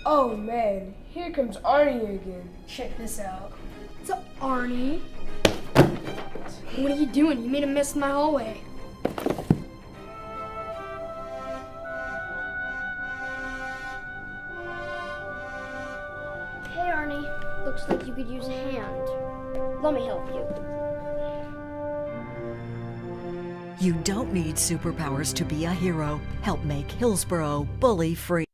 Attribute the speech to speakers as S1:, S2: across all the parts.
S1: Oh man, here comes Arnie again.
S2: Check this out.
S3: What's up, Arnie? What are you doing? You made a mess in my hallway.
S4: Hey, Arnie. Looks like you could use a hand. Let me help you.
S5: You don't need superpowers to be a hero. Help make Hillsborough bully-free.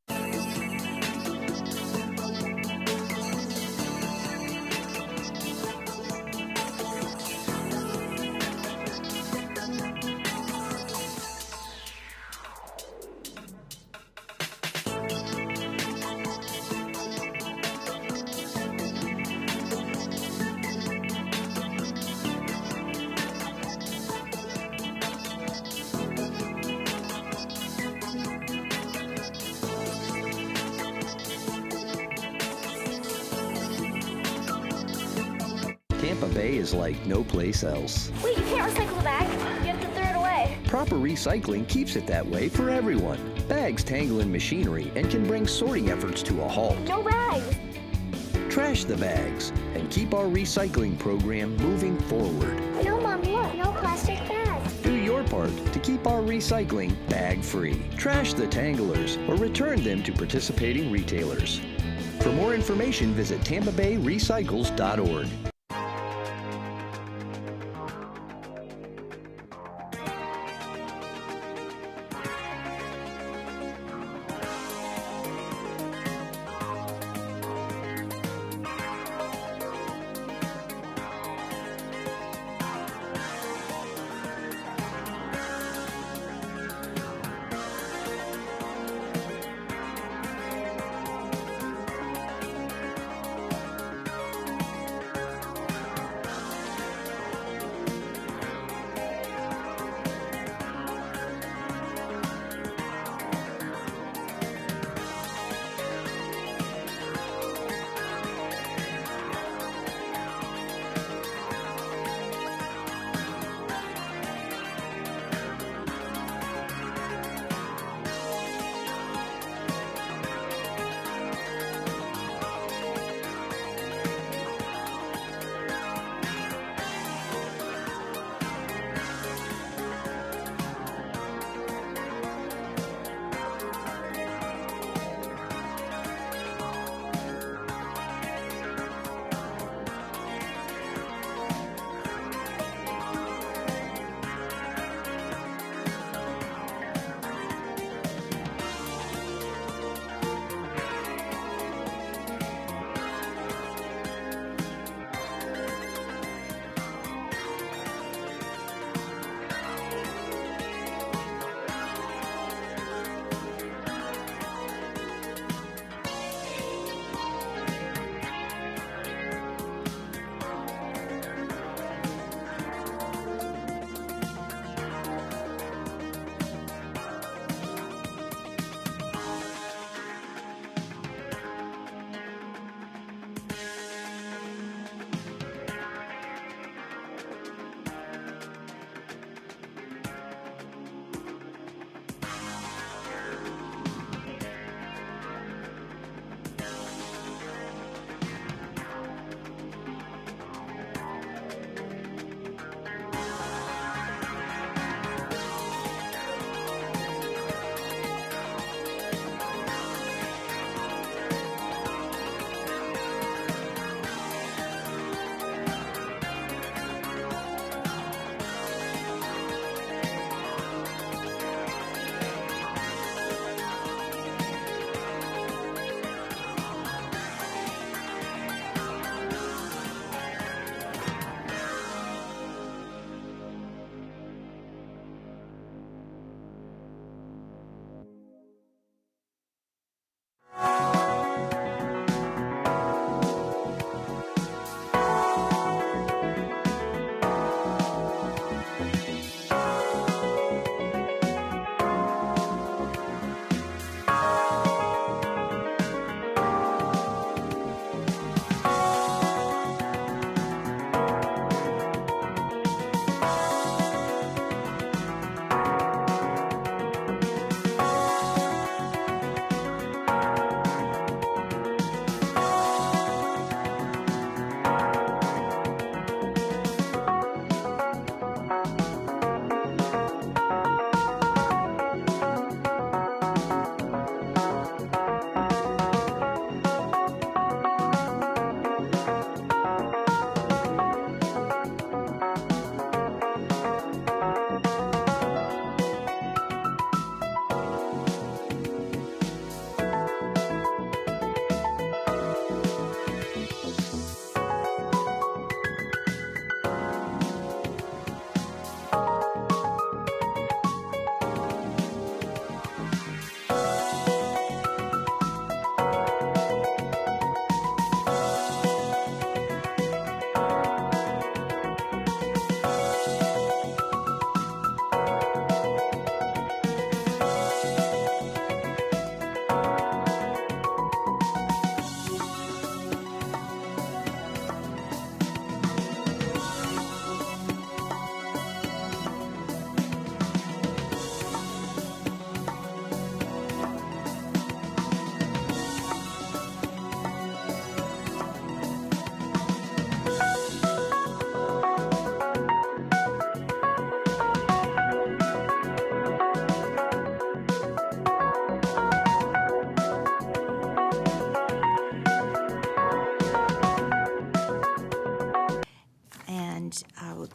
S6: Tampa Bay is like no place else.
S4: Wait, you can't recycle the bag. You have to throw it away.
S6: Proper recycling keeps it that way for everyone. Bags tangle in machinery and can bring sorting efforts to a halt.
S4: No bags.
S6: Trash the bags and keep our recycling program moving forward.
S4: No, Mom, look. No plastic bags.
S6: Do your part to keep our recycling bag-free. Trash the tanglers or return them to participating retailers. For more information, visit tampabayrecycles.org.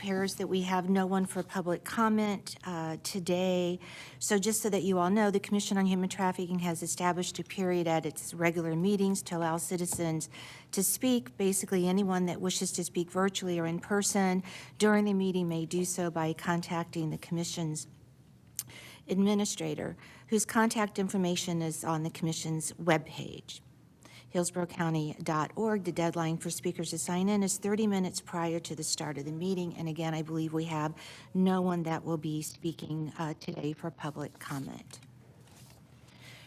S2: appears that we have no one for public comment today. So just so that you all know, the Commission on Human Trafficking has established a period at its regular meetings to allow citizens to speak. Basically, anyone that wishes to speak virtually or in person during the meeting may do so by contacting the Commission's administrator, whose contact information is on the Commission's webpage, hillsboroughcounty.org. The deadline for speakers to sign in is 30 minutes prior to the start of the meeting. And again, I believe we have no one that will be speaking today for public comment.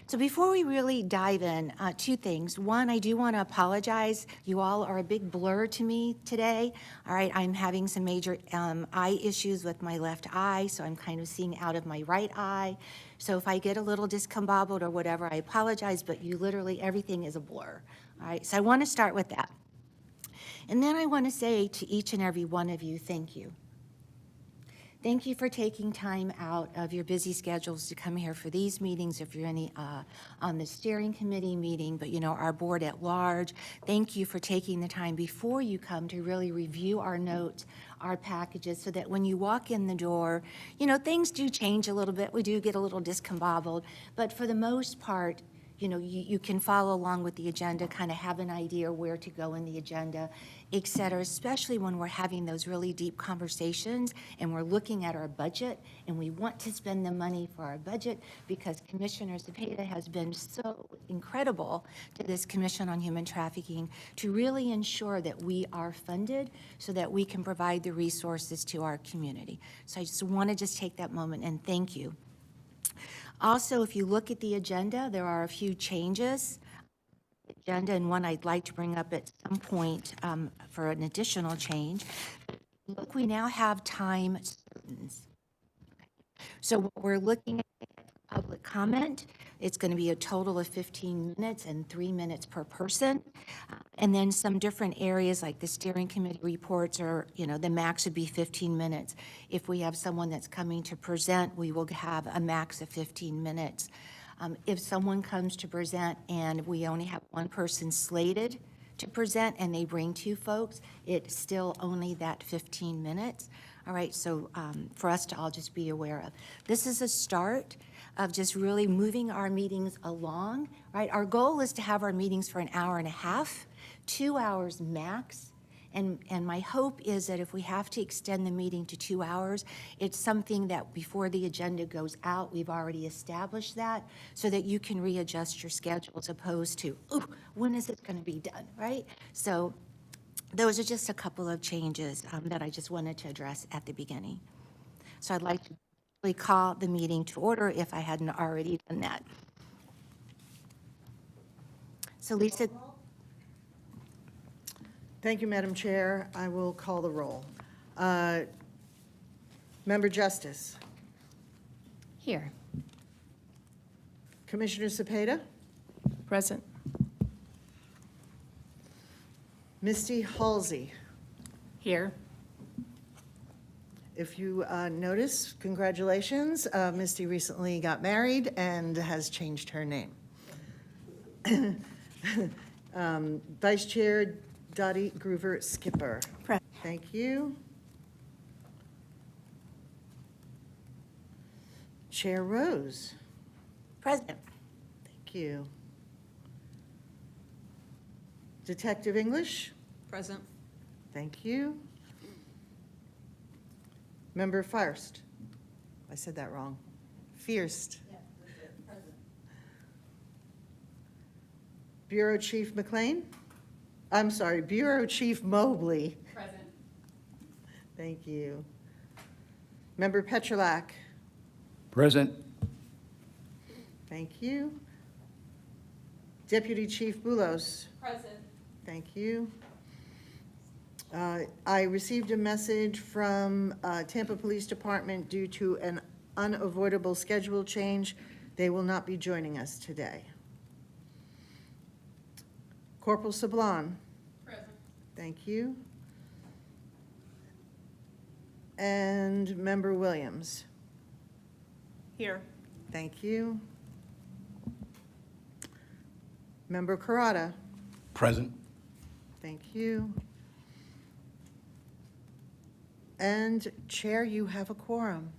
S2: So before we really dive in, two things. One, I do want to apologize. You all are a big blur to me today. All right, I'm having some major eye issues with my left eye, so I'm kind of seeing out of my right eye. So if I get a little discombobbled or whatever, I apologize, but you literally, everything is a blur. All right, so I want to start with that. And then I want to say to each and every one of you, thank you. Thank you for taking time out of your busy schedules to come here for these meetings, if you're any on the steering committee meeting, but you know, our board at large. Thank you for taking the time before you come to really review our notes, our packages, so that when you walk in the door, you know, things do change a little bit. We do get a little discombobbled, but for the most part, you know, you can follow along with the agenda, kind of have an idea where to go in the agenda, et cetera, especially when we're having those really deep conversations and we're looking at our budget and we want to spend the money for our budget, because Commissioner Cepeda has been so incredible to this Commission on Human Trafficking to really ensure that we are funded so that we can provide the resources to our community. So I just want to just take that moment and thank you. Also, if you look at the agenda, there are a few changes. Agenda, and one I'd like to bring up at some point for an additional change. Look, we now have time certains. So what we're looking at public comment, it's going to be a total of 15 minutes and 3 minutes per person. And then some different areas like the steering committee reports are, you know, the max would be 15 minutes. If we have someone that's coming to present, we will have a max of 15 minutes. If someone comes to present and we only have one person slated to present and they bring two folks, it's still only that 15 minutes. All right, so for us to all just be aware of. This is a start of just really moving our meetings along, right? Our goal is to have our meetings for an hour and a half, 2 hours max. And my hope is that if we have to extend the meeting to 2 hours, it's something that before the agenda goes out, we've already established that so that you can readjust your schedule as opposed to, ooh, when is it going to be done, right? So those are just a couple of changes that I just wanted to address at the beginning. So I'd like to really call the meeting to order if I hadn't already done that. So Lisa.
S7: Thank you, Madam Chair. I will call the roll. Member Justice.
S3: Here.
S7: Commissioner Cepeda.
S1: Present.
S7: Misty Halsey.
S1: Here.
S7: If you notice, congratulations. Misty recently got married and has changed her name. Vice Chair Dottie Groover Skipper. Thank you. Chair Rose.
S2: Present.
S7: Thank you. Detective English.
S8: Present.
S7: Thank you. Member First. I said that wrong. Fierst.
S8: Yeah, present.
S7: Bureau Chief McLean. I'm sorry, Bureau Chief Mobley.
S8: Present.
S7: Thank you. Member Petrolak.
S9: Present.
S7: Thank you. Deputy Chief Boulos.
S8: Present.
S7: Thank you. I received a message from Tampa Police Department due to an unavoidable schedule change. They will not be joining us today. Corporal Sablon.
S8: Present.
S7: Thank you. And Member Williams.
S8: Here.
S7: Thank you. Member Carrata.
S9: Present.
S7: Thank you. And Chair, you have a quorum.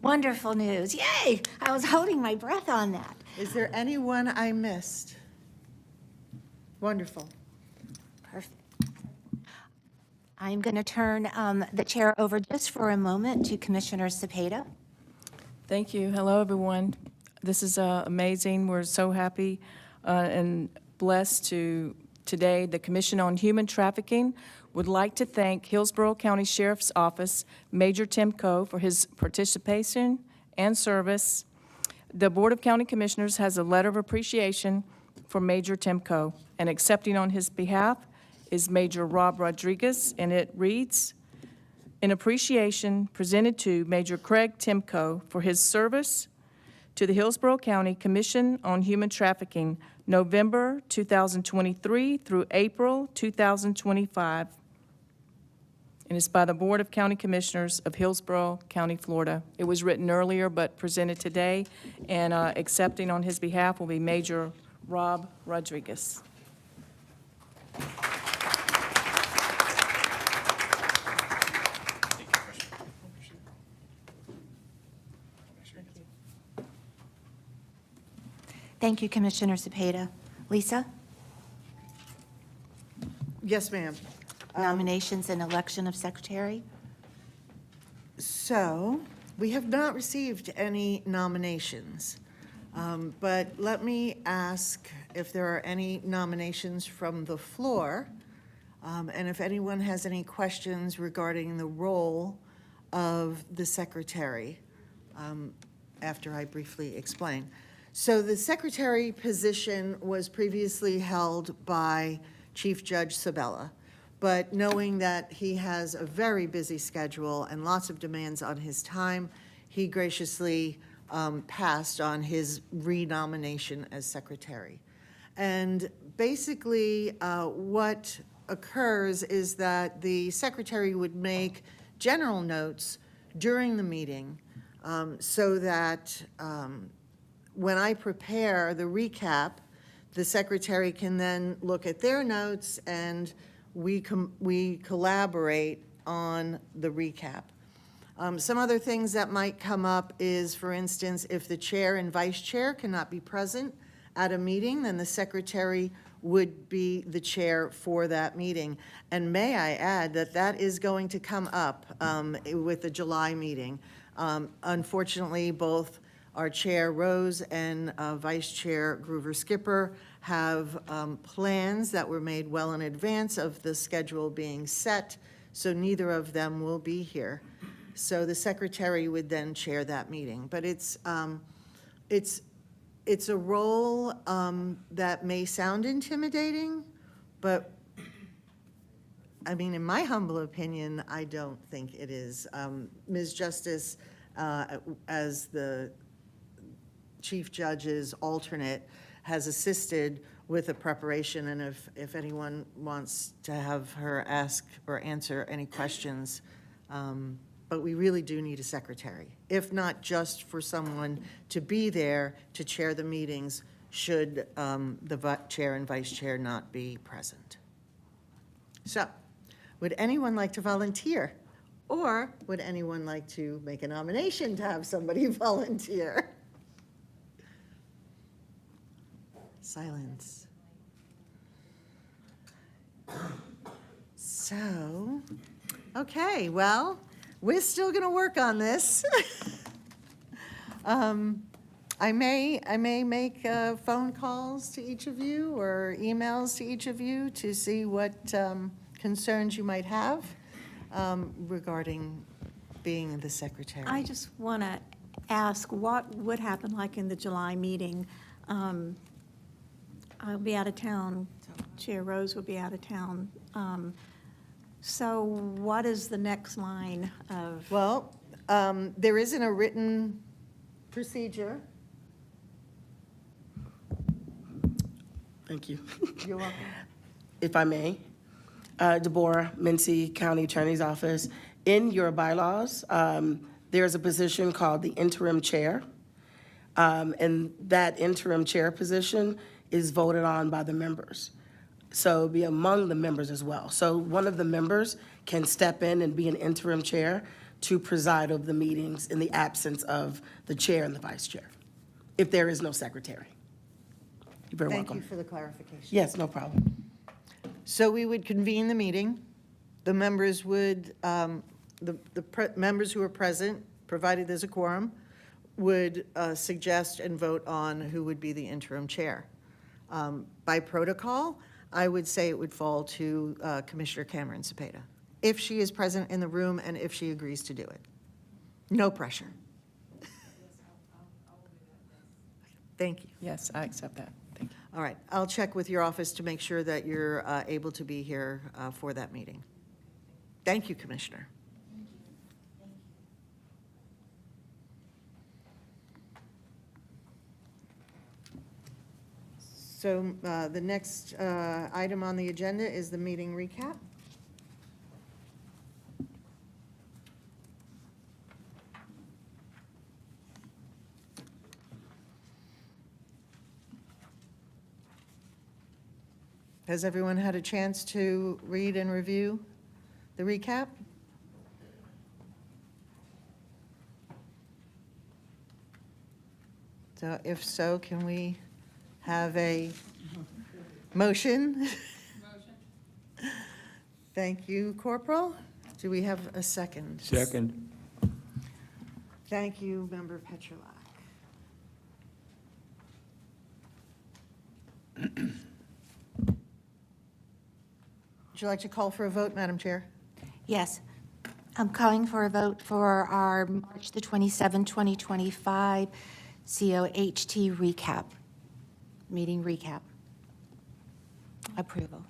S2: Wonderful news. Yay! I was holding my breath on that.
S7: Is there anyone I missed? Wonderful.
S2: Perfect. I'm going to turn the chair over just for a moment to Commissioner Cepeda.
S1: Thank you. Hello, everyone. This is amazing. We're so happy and blessed to today. The Commission on Human Trafficking would like to thank Hillsborough County Sheriff's Office, Major Tim Coe, for his participation and service. The Board of County Commissioners has a letter of appreciation for Major Tim Coe, and accepting on his behalf is Major Rob Rodriguez, and it reads, "In appreciation presented to Major Craig Timko for his service to the Hillsborough County Commission on Human Trafficking, November 2023 through April 2025." And it's by the Board of County Commissioners of Hillsborough County, Florida. It was written earlier but presented today, and accepting on his behalf will be Major Rob Rodriguez.
S2: Thank you, Commissioner Cepeda. Lisa,
S7: Yes, ma'am.
S2: nominations and election of secretary.
S7: So, we have not received any nominations, but let me ask if there are any nominations from the floor, and if anyone has any questions regarding the role of the secretary, after I briefly explain. So the secretary position was previously held by Chief Judge Sabella. But knowing that he has a very busy schedule and lots of demands on his time, he graciously passed on his renomination as secretary. And basically, what occurs is that the secretary would make general notes during the meeting so that when I prepare the recap, the secretary can then look at their notes and we collaborate on the recap. Some other things that might come up is, for instance, if the chair and vice chair cannot be present at a meeting, then the secretary would be the chair for that meeting. And may I add that that is going to come up with the July meeting. Unfortunately, both our Chair Rose and Vice Chair Groover Skipper have plans that were made well in advance of the schedule being set, so neither of them will be here. So the secretary would then chair that meeting. But it's a role that may sound intimidating, but I mean, in my humble opinion, I don't think it is. Ms. Justice, as the Chief Judge's alternate, has assisted with the preparation, and if anyone wants to have her ask or answer any questions, but we really do need a secretary, if not just for someone to be there to chair the meetings should the chair and vice chair not be present. So, would anyone like to volunteer? Or would anyone like to make a nomination to have somebody volunteer? Silence. So, okay, well, we're still going to work on this. I may make phone calls to each of you or emails to each of you to see what concerns you might have regarding being the secretary.
S10: I just want to ask what would happen like in the July meeting. I'll be out of town. Chair Rose will be out of town. So what is the next line of?
S7: Well, there isn't a written procedure.
S11: Thank you.
S7: You're welcome.
S11: If I may, Deborah Mincy, County Attorney's Office. In your bylaws, there's a position called the interim chair. And that interim chair position is voted on by the members. So it'll be among the members as well. So one of the members can step in and be an interim chair to preside over the meetings in the absence of the chair and the vice chair, if there is no secretary. You're very welcome.
S7: Thank you for the clarification.
S11: Yes, no problem.
S7: So we would convene the meeting. The members would, members who are present, provided there's a quorum, would suggest and vote on who would be the interim chair. By protocol, I would say it would fall to Commissioner Cameron Cepeda, if she is present in the room and if she agrees to do it. No pressure. Thank you.
S1: Yes, I accept that. Thank you.
S7: All right, I'll check with your office to make sure that you're able to be here for that meeting. Thank you, Commissioner. So the next item on the agenda is the meeting recap. Has everyone had a chance to read and review the recap? So if so, can we have a motion? Motion. Thank you, Corporal. Do we have a second?
S9: Second.
S7: Thank you, Member Petrolak. Would you like to call for a vote, Madam Chair?
S2: Yes. I'm calling for a vote for our March the 27th, 2025 COHT recap, meeting recap. Approval.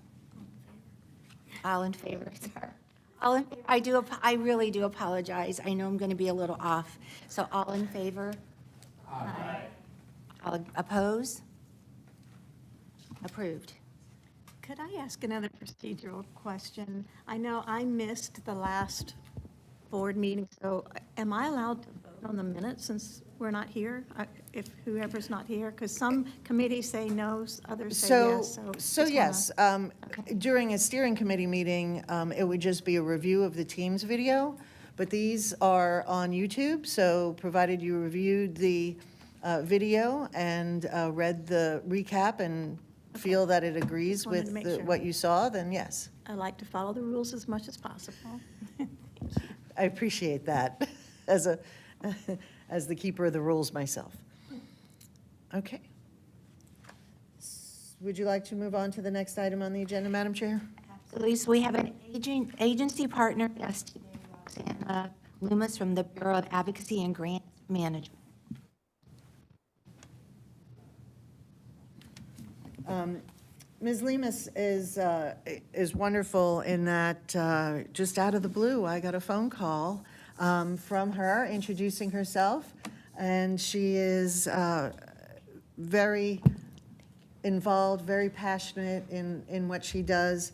S2: All in favor, sir? All in favor? I really do apologize. I know I'm going to be a little off. So all in favor? Aye. All oppose? Approved.
S10: Could I ask another procedural question? I know I missed the last board meeting, so am I allowed to vote on the minutes since we're not here? If whoever's not here? Because some committees say no, others say yes.
S7: So yes,
S10: Okay.
S7: during a steering committee meeting, it would just be a review of the team's video, but these are on YouTube, so provided you reviewed the video and read the recap and feel that it agrees
S10: Just wanted to
S7: with
S10: make sure.
S7: what you saw, then yes.
S10: I like to follow the rules as much as possible.
S7: I appreciate that as the keeper of the rules myself. Okay. Would you like to move on to the next item on the agenda, Madam Chair?
S2: Absolutely. So we have an agency partner guest today, Roxanna Loomis from the Bureau of Advocacy and Grant Management.
S7: Ms. Lemus is wonderful in that just out of the blue, I got a phone call from her introducing herself, and she is very involved, very passionate in what she does.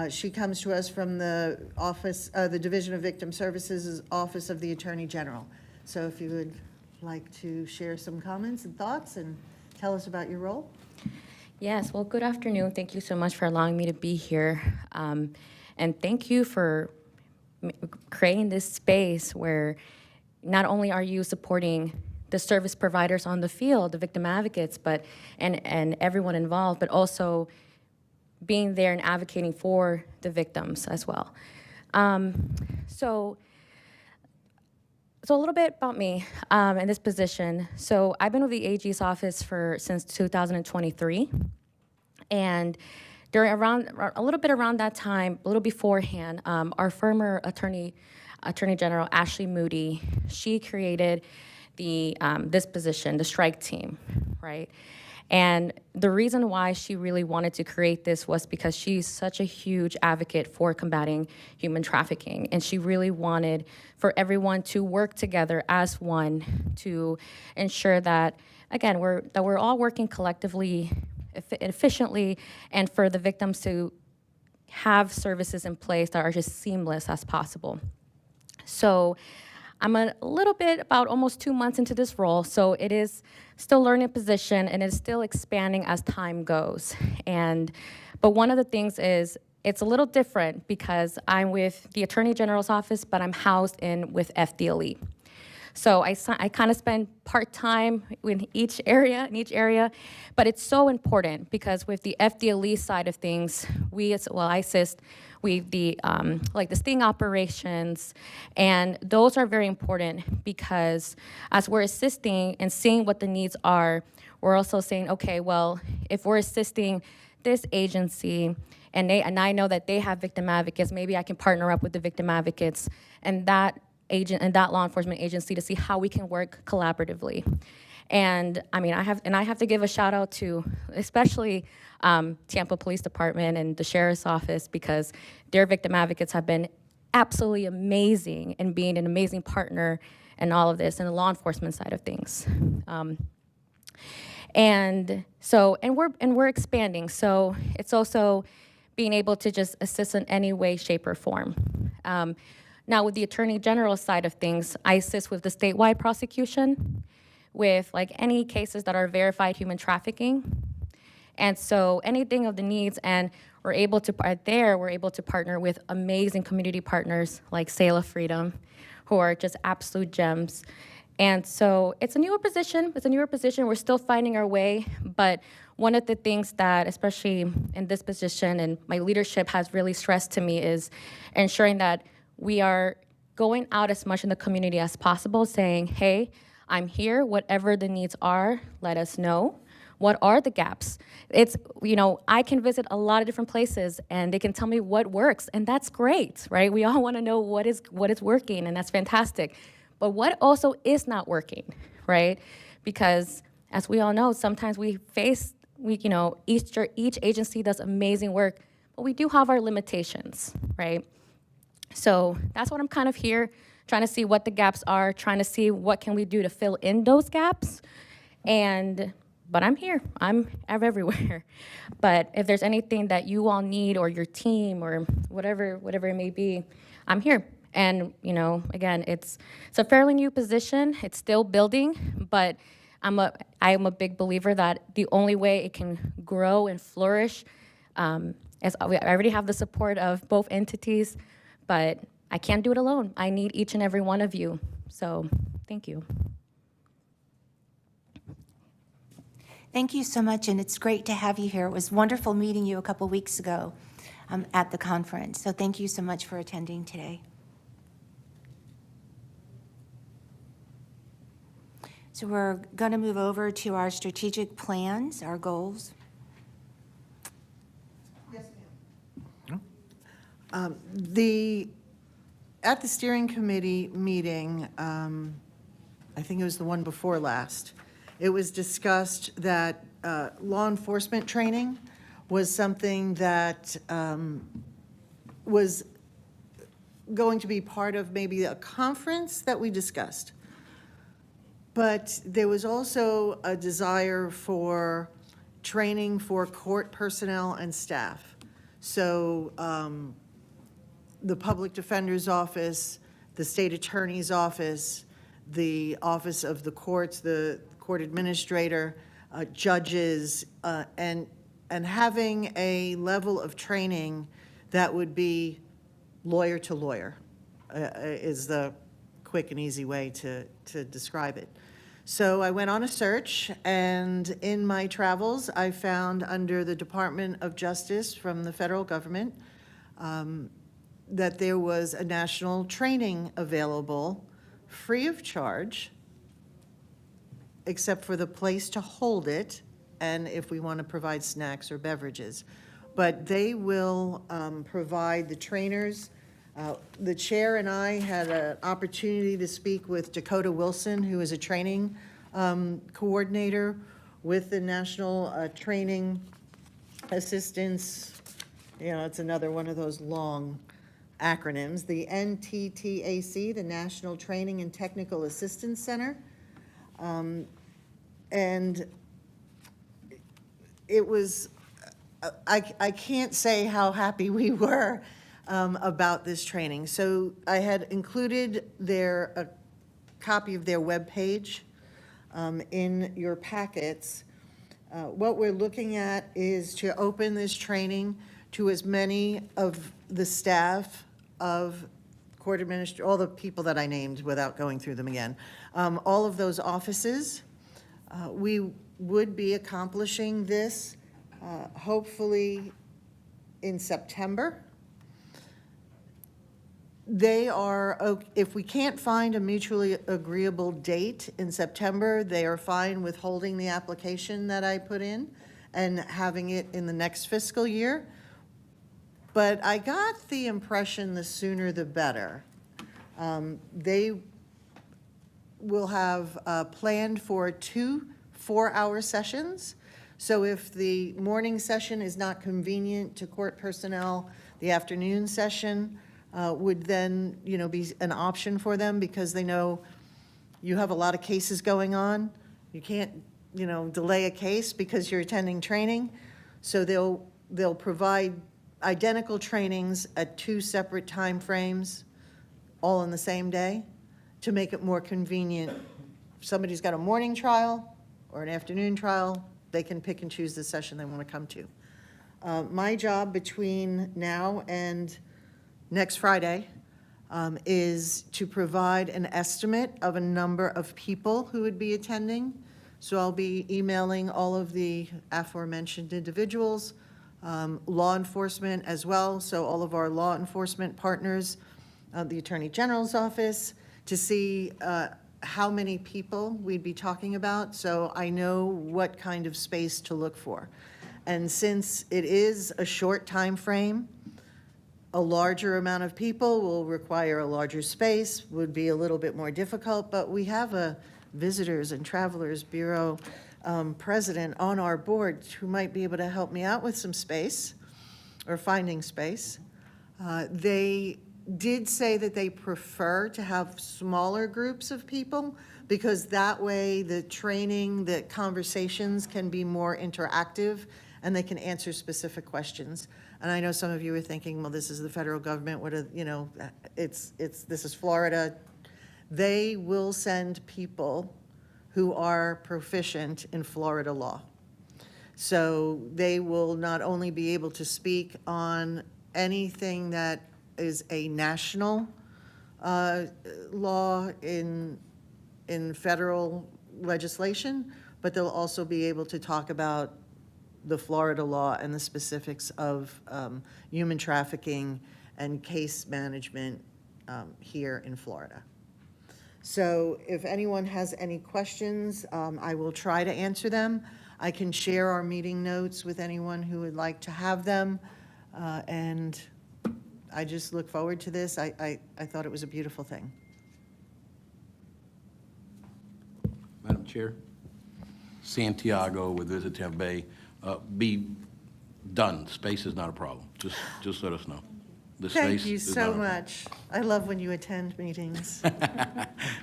S7: She comes to us from the office, the Division of Victim Services, Office of the Attorney General. So if you would like to share some comments and thoughts and tell us about your role.
S12: Yes, well, good afternoon. Thank you so much for allowing me to be here. And thank you for creating this space where not only are you supporting the service providers on the field, the victim advocates, but and everyone involved, but also being there and advocating for the victims as well. So a little bit about me in this position. So I've been with the AG's office since 2023, and a little bit around that time, a little beforehand, our former Attorney General Ashley Moody, she created this position, the strike team, right? And the reason why she really wanted to create this was because she's such a huge advocate for combating human trafficking. And she really wanted for everyone to work together as one to ensure that, again, we're all working collectively, efficiently, and for the victims to have services in place that are just seamless as possible. So I'm a little bit about almost 2 months into this role, so it is still learning position and it's still expanding as time goes. But one of the things is it's a little different because I'm with the Attorney General's office, but I'm housed in with FDLE. So I kind of spend part-time in each area, but it's so important because with the FDLE side of things, I assist with the like the sting operations, and those are very important because as we're assisting and seeing what the needs are, we're also saying, okay, well, if we're assisting this agency and I know that they have victim advocates, maybe I can partner up with the victim advocates and that law enforcement agency to see how we can work collaboratively. And I mean, I have to give a shout out to especially Tampa Police Department and the Sheriff's Office because their victim advocates have been absolutely amazing in being an amazing partner in all of this and the law enforcement side of things. And we're expanding. So it's also being able to just assist in any way, shape, or form. Now, with the Attorney General side of things, I assist with the statewide prosecution, with like any cases that are verified human trafficking. And so anything of the needs, and we're able to partner with amazing community partners like Sail of Freedom, who are just absolute gems. And so it's a newer position. We're still finding our way, but one of the things that, especially in this position and my leadership has really stressed to me is ensuring that we are going out as much in the community as possible, saying, hey, I'm here, whatever the needs are, let us know. What are the gaps? It's, I can visit a lot of different places and they can tell me what works, and that's great, right? We all wanna know what is working, and that's fantastic. But what also is not working, right? Because as we all know, sometimes each agency does amazing work, but we do have our limitations, right? So that's what I'm kind of here, trying to see what the gaps are, trying to see what can we do to fill in those gaps. But I'm here, I'm everywhere. But if there's anything that you all need or your team or whatever it may be, I'm here. And again, it's a fairly new position. It's still building, but I am a big believer that the only way it can grow and flourish is I already have the support of both entities, but I can't do it alone. I need each and every one of you. So thank you.
S2: Thank you so much, and it's great to have you here. It was wonderful meeting you a couple weeks ago at the conference. So thank you so much for attending today. So we're going to move over to our strategic plans, our goals.
S7: Yes, ma'am. At the steering committee meeting, I think it was the one before last, it was discussed that law enforcement training was something that was going to be part of maybe a conference that we discussed. But there was also a desire for training for court personnel and staff. So the public defender's office, the state attorney's office, the office of the courts, the court administrator, judges, and having a level of training that would be lawyer to lawyer is the quick and easy way to describe it. So I went on a search, and in my travels, I found under the Department of Justice from the federal government that there was a national training available free of charge, except for the place to hold it, and if we want to provide snacks or beverages. But they will provide the trainers. The chair and I had an opportunity to speak with Dakota Wilson, who is a training coordinator with the National Training Assistance. It's another one of those long acronyms. The NTTAC, the National Training and Technical Assistance Center. And it was, I can't say how happy we were about this training. So I had included a copy of their webpage in your packets. What we're looking at is to open this training to as many of the staff of court administrator, all the people that I named without going through them again, all of those offices. We would be accomplishing this hopefully in September. They are, if we can't find a mutually agreeable date in September, they are fine with holding the application that I put in and having it in the next fiscal year. But I got the impression the sooner the better. They will have planned for 2 4-hour sessions. So if the morning session is not convenient to court personnel, the afternoon session would then, be an option for them, because they know you have a lot of cases going on. You can't, delay a case because you're attending training. So they'll provide identical trainings at 2 separate time frames, all in the same day, to make it more convenient. If somebody's got a morning trial or an afternoon trial, they can pick and choose the session they want to come to. My job between now and next Friday is to provide an estimate of a number of people who would be attending. So I'll be emailing all of the aforementioned individuals, law enforcement as well, so all of our law enforcement partners, the Attorney General's office, to see how many people we'd be talking about, so I know what kind of space to look for. And since it is a short time frame, a larger amount of people will require a larger space, would be a little bit more difficult, but we have a Visitors and Travelers Bureau president on our board who might be able to help me out with some space, or finding space. They did say that they prefer to have smaller groups of people, because that way the training, the conversations can be more interactive and they can answer specific questions. And I know some of you are thinking, well, this is the federal government, this is Florida. They will send people who are proficient in Florida law. So they will not only be able to speak on anything that is a national law in federal legislation, but they'll also be able to talk about the Florida law and the specifics of human trafficking and case management here in Florida. So if anyone has any questions, I will try to answer them. I can share our meeting notes with anyone who would like to have them. And I just look forward to this. I thought it was a beautiful thing.
S13: Madam Chair, Santiago with Visit Tampa Bay. Be done. Space is not a problem. Just let us know. The
S7: Thank
S13: space
S7: you
S13: is
S7: so
S13: not a
S7: much. I love when you attend meetings.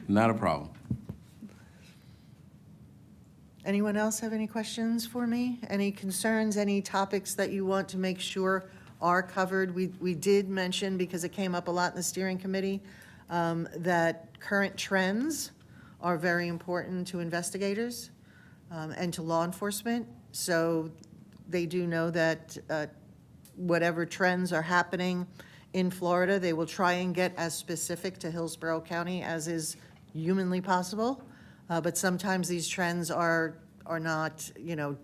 S13: Not a problem.
S7: Anyone else have any questions for me? Any concerns, any topics that you want to make sure are covered? We did mention, because it came up a lot in the steering committee, that current trends are very important to investigators and to law enforcement. So they do know that whatever trends are happening in Florida, they will try and get as specific to Hillsborough County as is humanly possible. But sometimes these trends are not,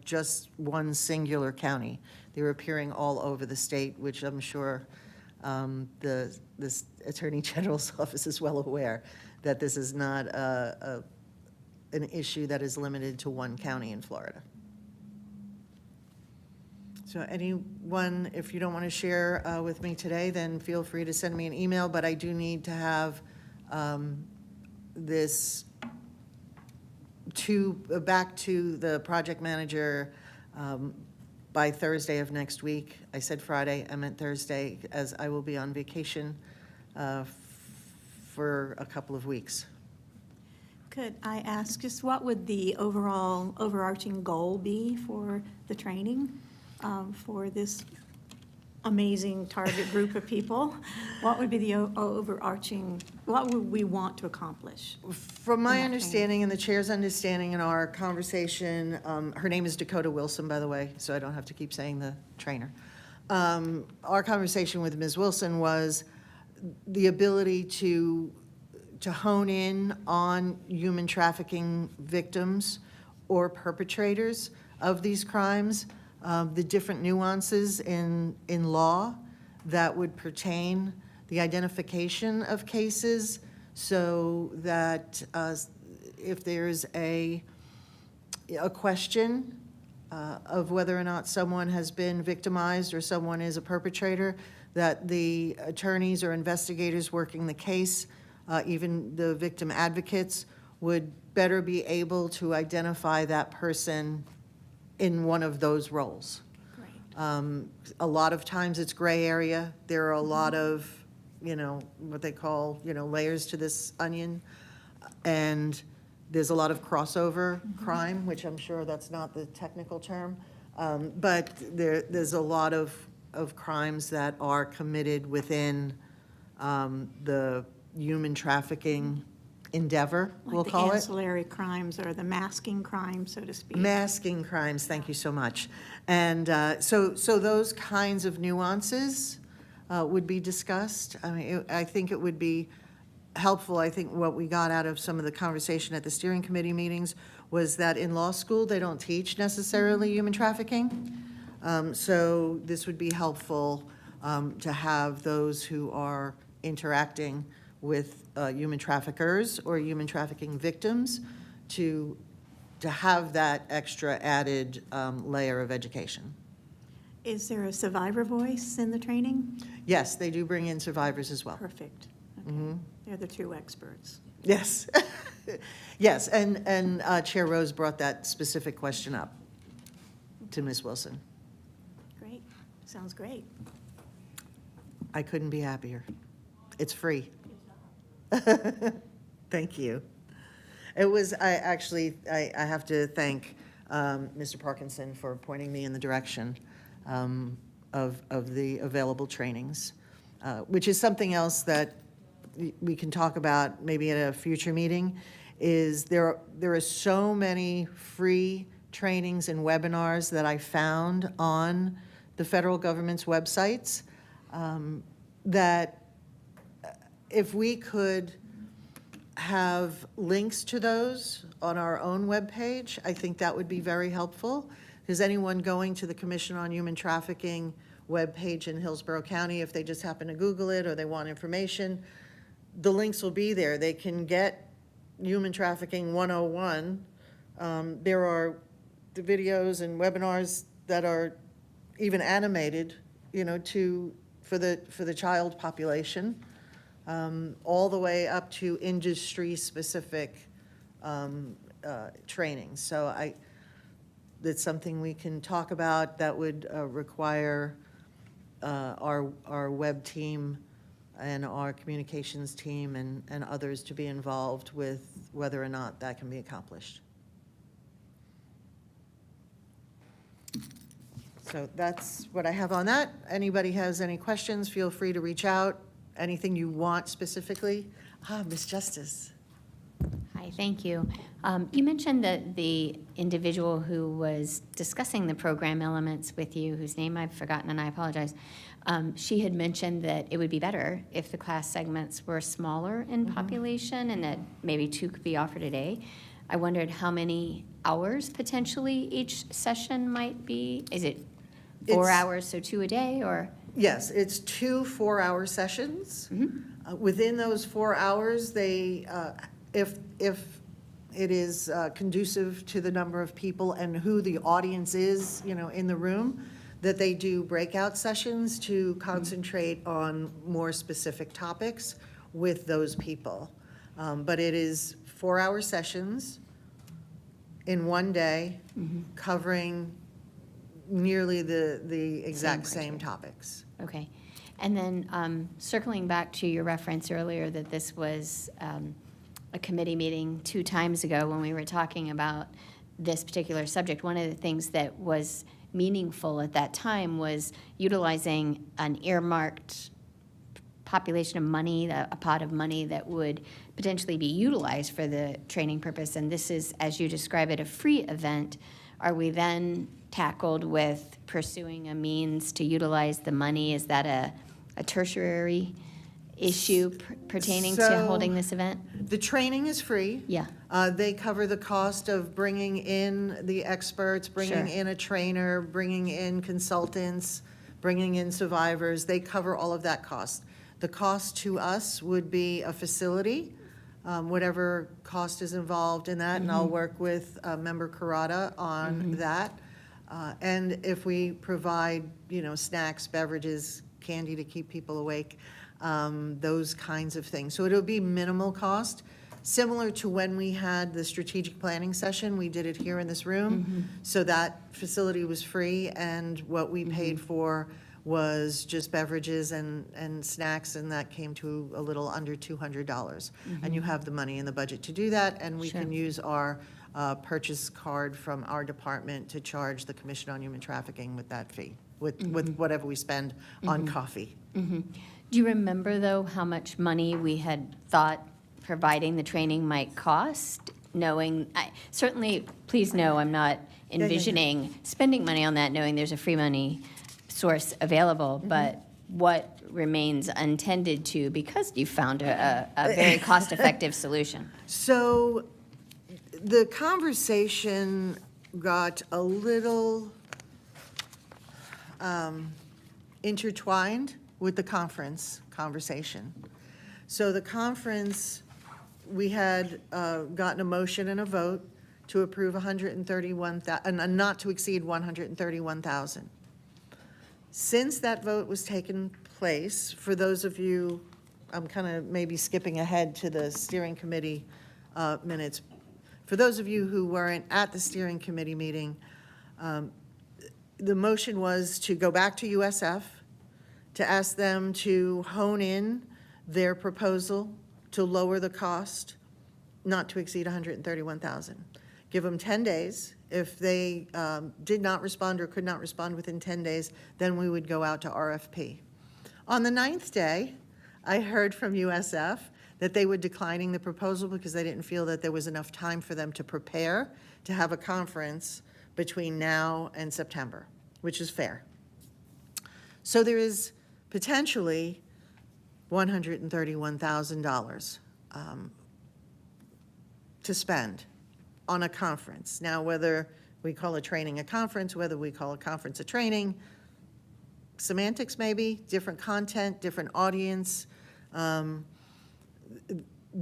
S7: just one singular county. They're appearing all over the state, which I'm sure the Attorney General's office is well aware that this is not an issue that is limited to one county in Florida. So anyone, if you don't want to share with me today, then feel free to send me an email, but I do need to have this back to the project manager by Thursday of next week. I said Friday, I meant Thursday, as I will be on vacation for a couple of weeks.
S10: Could I ask just what would the overall overarching goal be for the training for this amazing target group of people? What would be the overarching, what would we want to accomplish?
S7: From my understanding and the chair's understanding in our conversation, her name is Dakota Wilson, by the way, so I don't have to keep saying the trainer. our conversation with Ms. Wilson was the ability to hone in on human trafficking victims or perpetrators of these crimes, the different nuances in law that would pertain the identification of cases, so that if there's a question of whether or not someone has been victimized or someone is a perpetrator, that the attorneys or investigators working the case, even the victim advocates, would better be able to identify that person in one of those roles. A lot of times it's gray area. There are a lot of, what they call, layers to this onion. And there's a lot of crossover crime, which I'm sure that's not the technical term. But there's a lot of crimes that are committed within the human trafficking endeavor, we'll call
S10: Like the
S7: it.
S10: ancillary crimes or the masking crimes, so to speak.
S7: Masking crimes, thank you so much. And so those kinds of nuances would be discussed. I mean, I think it would be helpful. I think what we got out of some of the conversation at the steering committee meetings was that in law school, they don't teach necessarily human trafficking. So this would be helpful to have those who are interacting with human traffickers or human trafficking victims to have that extra added layer of education.
S10: Is there a survivor voice in the training?
S7: Yes, they do bring in survivors as well.
S10: Perfect. Okay. They're the true experts.
S7: Yes. Yes, and Chair Rose brought that specific question up to Ms. Wilson.
S10: Great. Sounds great.
S7: I couldn't be happier. It's free. Thank you. It was, I have to thank Mr. Parkinson for pointing me in the direction of the available trainings, which is something else that we can talk about maybe at a future meeting, is there are so many free trainings and webinars that I found on the federal government's websites that if we could have links to those on our own webpage, I think that would be very helpful. Because anyone going to the Commission on Human Trafficking webpage in Hillsborough County, if they just happen to Google it or they want information, the links will be there. They can get Human Trafficking 101. There are the videos and webinars that are even animated, for the child population, all the way up to industry-specific training. So that's something we can talk about that would require our web team and our communications team and others to be involved with whether or not that can be accomplished. So that's what I have on that. Anybody has any questions, feel free to reach out. Anything you want specifically? Ms. Justice.
S14: Hi, thank you. You mentioned that the individual who was discussing the program elements with you, whose name I've forgotten and I apologize, she had mentioned that it would be better if the class segments were smaller in population and that maybe 2 could be offered a day. I wondered how many hours potentially each session might be. Is it 4 hours, so 2 a day, or?
S7: Yes, it's 2 4-hour sessions. Within those 4 hours, they, if it is conducive to the number of people and who the audience is, in the room, that they do breakout sessions to concentrate on more specific topics with those people. But it is 4-hour sessions in one day, covering nearly the exact same topics.
S14: Okay. And then circling back to your reference earlier that this was a committee meeting 2 times ago when we were talking about this particular subject, one of the things that was meaningful at that time was utilizing an earmarked population of money, a pot of money that would potentially be utilized for the training purpose. And this is, as you describe it, a free event are we then tackled with pursuing a means to utilize the money? Is that a tertiary issue pertaining to
S7: So-
S14: holding this event?
S7: The training is free.
S14: Yeah.
S7: They cover the cost of bringing in the experts, bringing
S14: Sure.
S7: in a trainer, bringing in consultants, bringing in survivors. They cover all of that cost. The cost to us would be a facility, whatever cost is involved in that, and I'll work with Member Kurata on that. And if we provide, snacks, beverages, candy to keep people awake, those kinds of things. So it'll be minimal cost, similar to when we had the strategic planning session. We did it here in this room. So that facility was free, and what we paid for was just beverages and snacks, and that came to a little under $200. And you have the money in the budget to do that, and we can use our purchase card from our department to charge the Commission on Human Trafficking with that fee, with whatever we spend on coffee.
S14: Do you remember, though, how much money we had thought providing the training might cost? Knowing, certainly, please know, I'm not envisioning spending money on that, knowing there's a free money source available, but what remains untended to because you found a very cost-effective solution?
S7: So the conversation got a little intertwined with the conference conversation. So the conference, we had gotten a motion and a vote to approve 131,000, not to exceed 131,000. Since that vote was taken place, for those of you, I'm kind of maybe skipping ahead to the steering committee minutes. For those of you who weren't at the steering committee meeting, the motion was to go back to USF, to ask them to hone in their proposal to lower the cost, not to exceed 131,000. Give them 10 days. If they did not respond or could not respond within 10 days, then we would go out to RFP. On the 9th day, I heard from USF that they were declining the proposal because they didn't feel that there was enough time for them to prepare to have a conference between now and September, which is fair. So there is potentially $131,000 to spend on a conference. Now, whether we call a training a conference, whether we call a conference a training, semantics maybe, different content, different audience,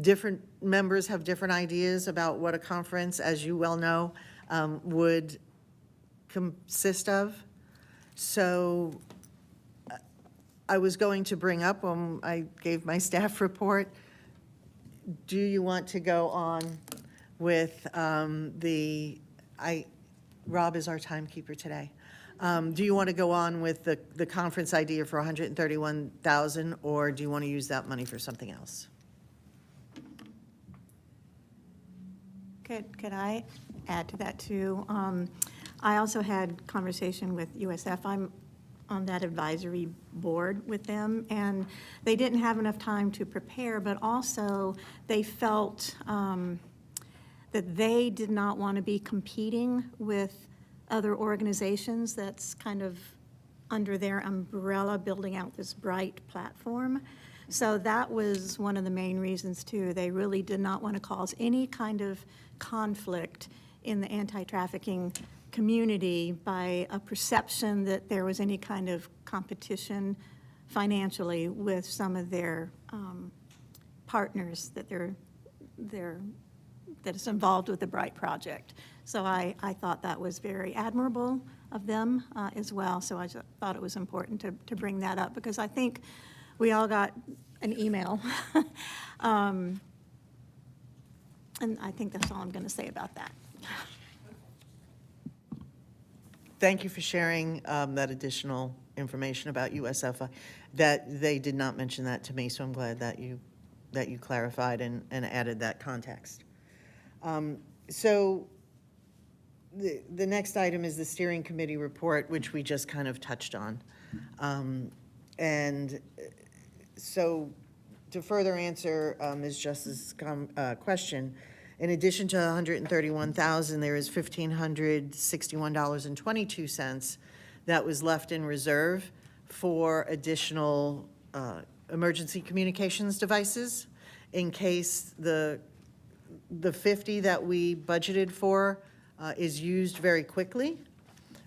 S7: different members have different ideas about what a conference, as you well know, would consist of. So I was going to bring up when I gave my staff report, do you want to go on with Rob is our timekeeper today. Do you want to go on with the conference idea for 131,000, or do you want to use that money for something else?
S10: Could I add to that too? I also had conversation with USF. I'm on that advisory board with them, and they didn't have enough time to prepare, but also they felt that they did not want to be competing with other organizations that's kind of under their umbrella building out this bright platform. So that was one of the main reasons too. They really did not want to cause any kind of conflict in the anti-trafficking community by a perception that there was any kind of competition financially with some of their partners that that is involved with the Bright Project. So I thought that was very admirable of them as well. So I just thought it was important to bring that up because I think we all got an email. And I think that's all I'm going to say about that.
S7: Thank you for sharing that additional information about USF. That they did not mention that to me, so I'm glad that you clarified and added that context. So the next item is the steering committee report, which we just kind of touched on. And so to further answer Ms. Justice's question, In addition to $131,000, there is $1,561.22 that was left in reserve for additional emergency communications devices in case the 50 that we budgeted for is used very quickly.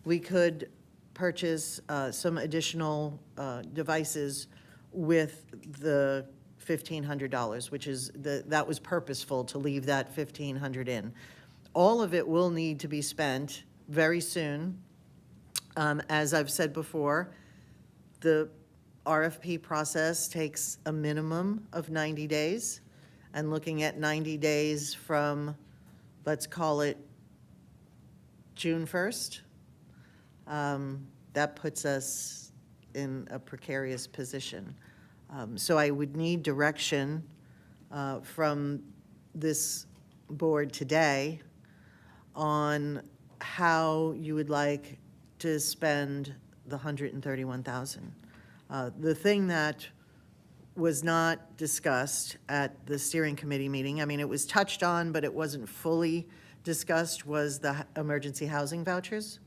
S7: We could purchase some additional devices with the $1,500, which is, that was purposeful to leave that $1,500 in. All of it will need to be spent very soon. As I've said before, the RFP process takes a minimum of 90 days. And looking at 90 days from, let's call it June 1st, that puts us in a precarious position. So I would need direction from this board today on how you would like to spend the $131,000. The thing that was not discussed at the steering committee meeting, I mean, it was touched on, but it wasn't fully discussed, was the emergency housing vouchers.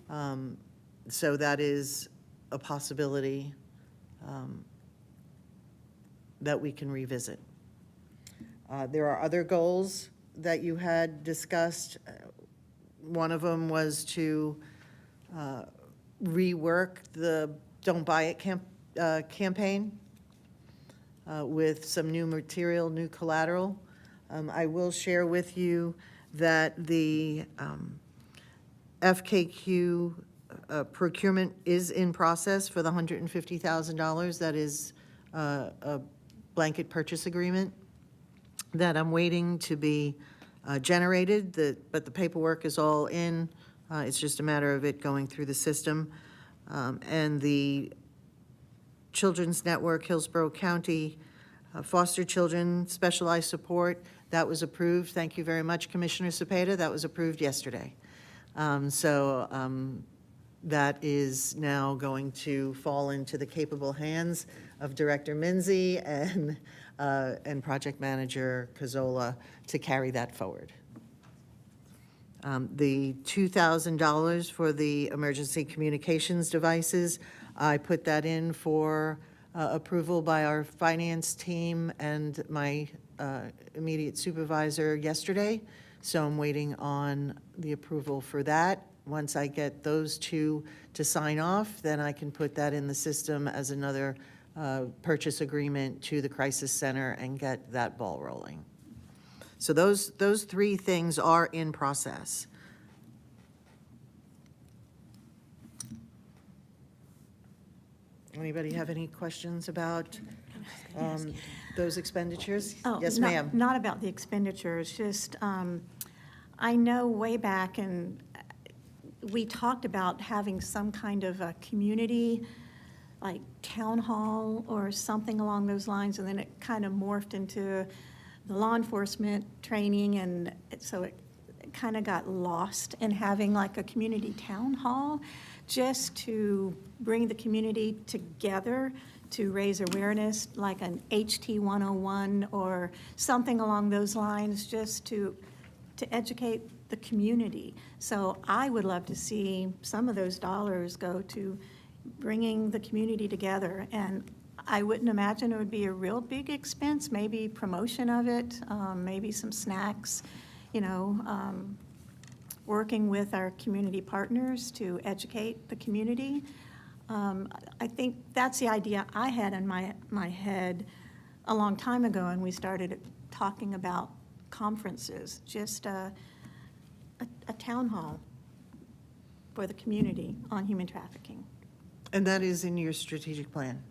S7: So that is a possibility that we can revisit. There are other goals that you had discussed. One of them was to rework the Don't Buy It campaign with some new material, new collateral. I will share with you that the FKQ procurement is in process for the $150,000. That is a blanket purchase agreement that I'm waiting to be generated, but the paperwork is all in. It's just a matter of it going through the system. And the Children's Network, Hillsborough County, foster children, specialized support, that was approved. Thank you very much, Commissioner Cepeda. That was approved yesterday. That is now going to fall into the capable hands of Director Minzy and Project Manager Cazzola to carry that forward. The $2,000 for the emergency communications devices, I put that in for approval by our finance team and my immediate supervisor yesterday. So I'm waiting on the approval for that. Once I get those two to sign off, then I can put that in the system as another purchase agreement to the crisis center and get that ball rolling. So those three things are in process. Anybody have any questions about those expenditures?
S10: Oh,
S7: Yes, ma'am.
S10: Not about the expenditures, just, I know way back, and we talked about having some kind of a community, like town hall or something along those lines, and then it kind of morphed into the law enforcement training, and so it kind of got lost in having like a community town hall, just to bring the community together to raise awareness, like an HT 101 or something along those lines, just to educate the community. So I would love to see some of those dollars go to bringing the community together. And I wouldn't imagine it would be a real big expense, maybe promotion of it, maybe some snacks, you know, working with our community partners to educate the community. I think that's the idea I had in my head a long time ago, and we started talking about conferences, just a town hall for the community on human trafficking.
S7: And that is in your strategic plan.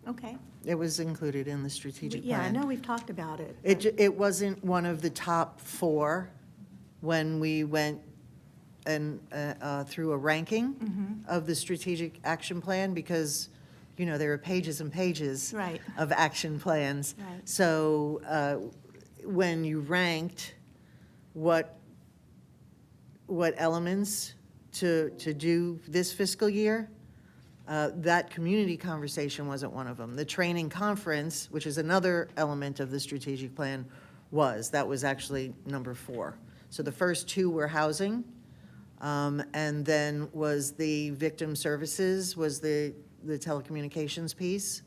S10: Okay.
S7: It was included in the strategic plan.
S10: Yeah, I know we've talked about it.
S7: It wasn't one of the top 4 when we went and through a ranking of the strategic action plan, because, you know, there are pages and pages
S10: Right.
S7: of action plans.
S10: Right.
S7: So when you ranked what elements to do this fiscal year, that community conversation wasn't one of them. The training conference, which is another element of the strategic plan, was. That was actually number 4. So the first 2 were housing, and then was the victim services, was the telecommunications piece.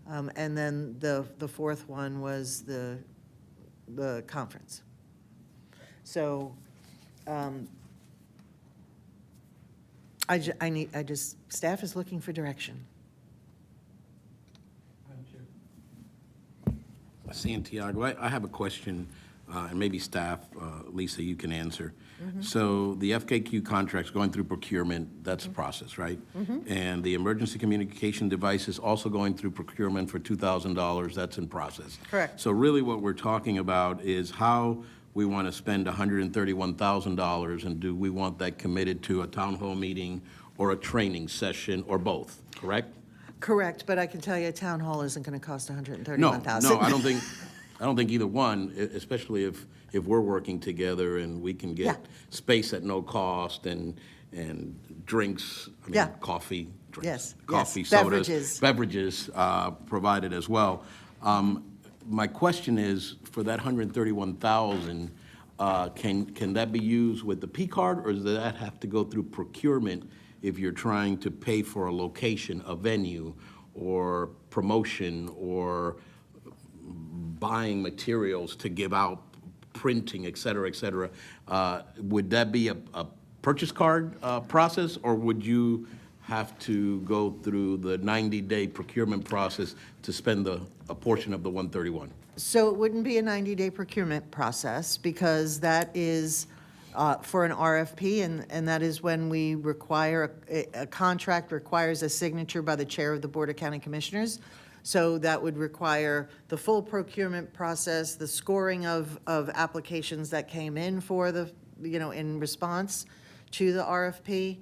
S7: And then the 4th one was the conference. So staff is looking for direction.
S13: Santiago, I have a question, and maybe staff, Lisa, you can answer. So the FKQ contract's going through procurement, that's a process, right? And the emergency communication device is also going through procurement for $2,000, that's in process.
S7: Correct.
S13: So really what we're talking about is how we want to spend $131,000, and do we want that committed to a town hall meeting or a training session or both, correct?
S7: Correct, but I can tell you a town hall isn't going to cost $131,000.
S13: No, I don't think either one, especially if we're working together and we can get space at no cost and drinks, coffee, drinks,
S7: Yes,
S13: coffee,
S7: yes,
S13: sodas, beverages provided as well. My question is, for that $131,000, can that be used with the P card, or does that have to go through procurement if you're trying to pay for a location, a venue, or promotion, or buying materials to give out, printing, et cetera, would that be a purchase card process, or would you have to go through the 90-day procurement process to spend a portion of the 131?
S7: So it wouldn't be a 90-day procurement process, because that is for an RFP, and that is when we require, a contract requires a signature by the chair of the Board of County Commissioners. So that would require the full procurement process, the scoring of applications that came in for the, in response to the RFP.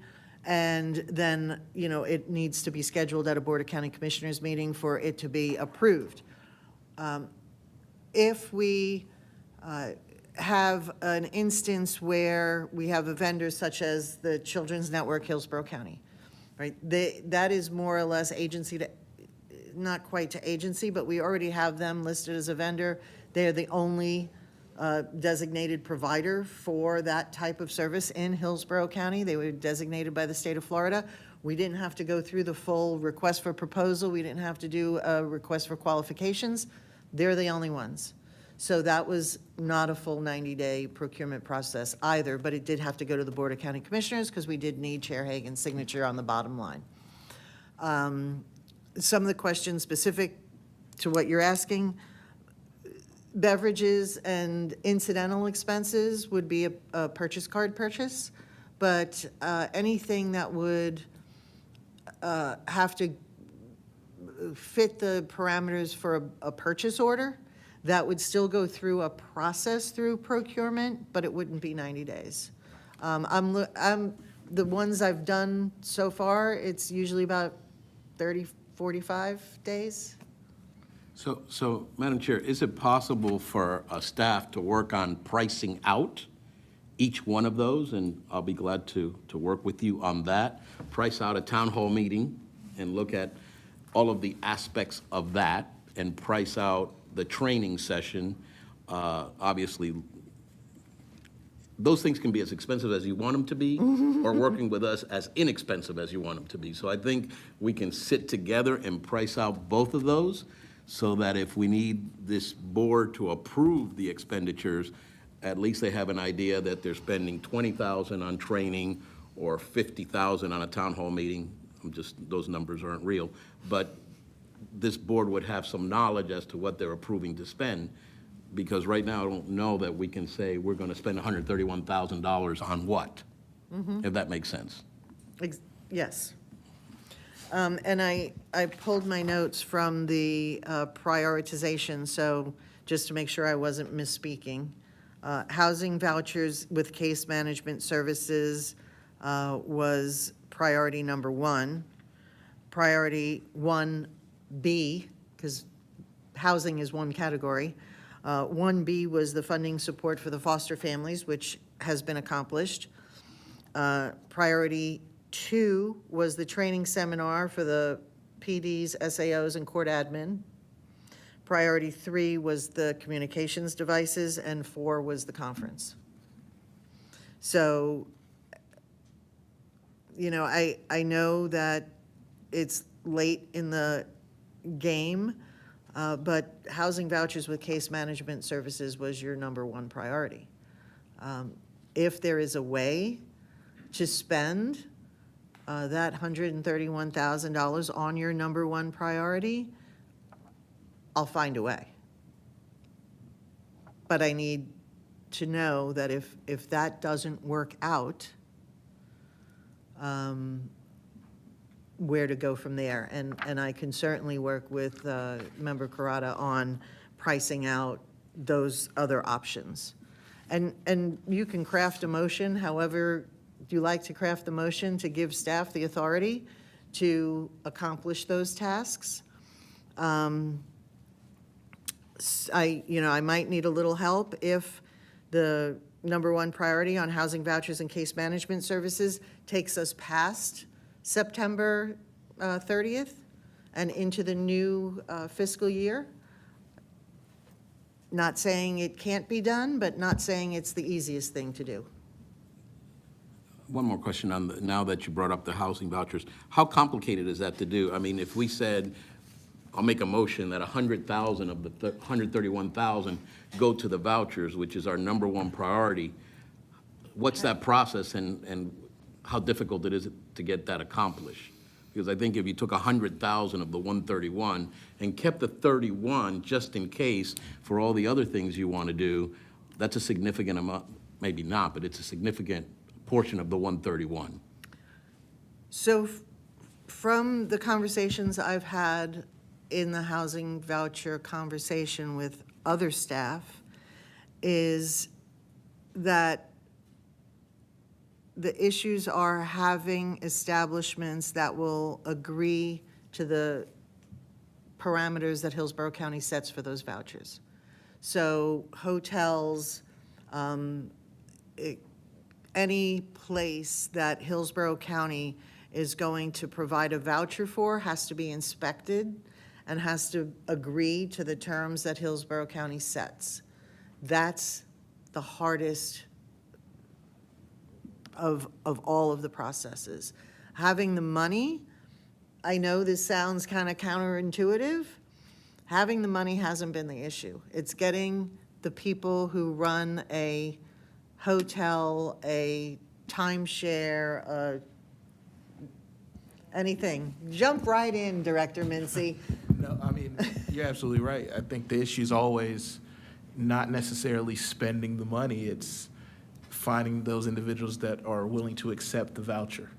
S7: And then, it needs to be scheduled at a Board of County Commissioners meeting for it to be approved. If we have an instance where we have a vendor such as the Children's Network, Hillsborough County, right? That is more or less agency to, not quite to agency, but we already have them listed as a vendor. They are the only designated provider for that type of service in Hillsborough County. They were designated by the state of Florida. We didn't have to go through the full request for proposal. We didn't have to do a request for qualifications. They're the only ones. So that was not a full 90-day procurement process either, but it did have to go to the Board of County Commissioners because we did need Chair Hagan's signature on the bottom line. Some of the questions specific to what you're asking, beverages and incidental expenses would be a purchase card purchase, but anything that would have to fit the parameters for a purchase order, that would still go through a process through procurement, but it wouldn't be 90 days. The ones I've done so far, it's usually about 30, 45 days.
S13: So, Madam Chair, is it possible for staff to work on pricing out each one of those? And I'll be glad to work with you on that. Price out a town hall meeting and look at all of the aspects of that, and price out the training session. Obviously, those things can be as expensive as you want them to be, or working with us as inexpensive as you want them to be. So I think we can sit together and price out both of those, so that if we need this board to approve the expenditures, at least they have an idea that they're spending $20,000 on training or $50,000 on a town hall meeting. Those numbers aren't real, but this board would have some knowledge as to what they're approving to spend, because right now I don't know that we can say we're going to spend $131,000 on what, if that makes sense.
S7: Yes. And I pulled my notes from the prioritization, so just to make sure I wasn't misspeaking. Housing vouchers with case management services was priority number 1. Priority 1B, because housing is one category. 1B was the funding support for the foster families, which has been accomplished. Priority 2 was the training seminar for the PDs, SAOs, and court admin. priority 3 was the communications devices, and 4 was the conference. So, you know, I know that it's late in the game, but housing vouchers with case management services was your #1 priority. If there is a way to spend that $131,000 on your #1 priority, I'll find a way. But I need to know that if that doesn't work out, where to go from there. And I can certainly work with Member Kurata on pricing out those other options. And you can craft a motion, however you like to craft the motion, to give staff the authority to accomplish those tasks. I might need a little help if the #1 priority on housing vouchers and case management services takes us past September 30th and into the new fiscal year. Not saying it can't be done, but not saying it's the easiest thing to do.
S13: One more question on now that you brought up the housing vouchers. How complicated is that to do? I mean, if we said, I'll make a motion that 100,000 of the 131,000 go to the vouchers, which is our #1 priority, what's that process and how difficult it is to get that accomplished? Because I think if you took 100,000 of the 131 and kept the 31 just in case for all the other things you want to do, that's a significant amount, maybe not, but it's a significant portion of the 131.
S7: So from the conversations I've had in the housing voucher conversation with other staff is that the issues are having establishments that will agree to the parameters that Hillsborough County sets for those vouchers. So hotels, any place that Hillsborough County is going to provide a voucher for has to be inspected and has to agree to the terms that Hillsborough County sets. That's the hardest of all of the processes. Having the money, I know this sounds kind of counterintuitive. Having the money hasn't been the issue. It's getting the people who run a hotel, a timeshare, anything. Jump right in, Director Mincy.
S15: No, I mean, you're absolutely right. I think the issue is always not necessarily spending the money. It's finding those individuals that are willing to accept the voucher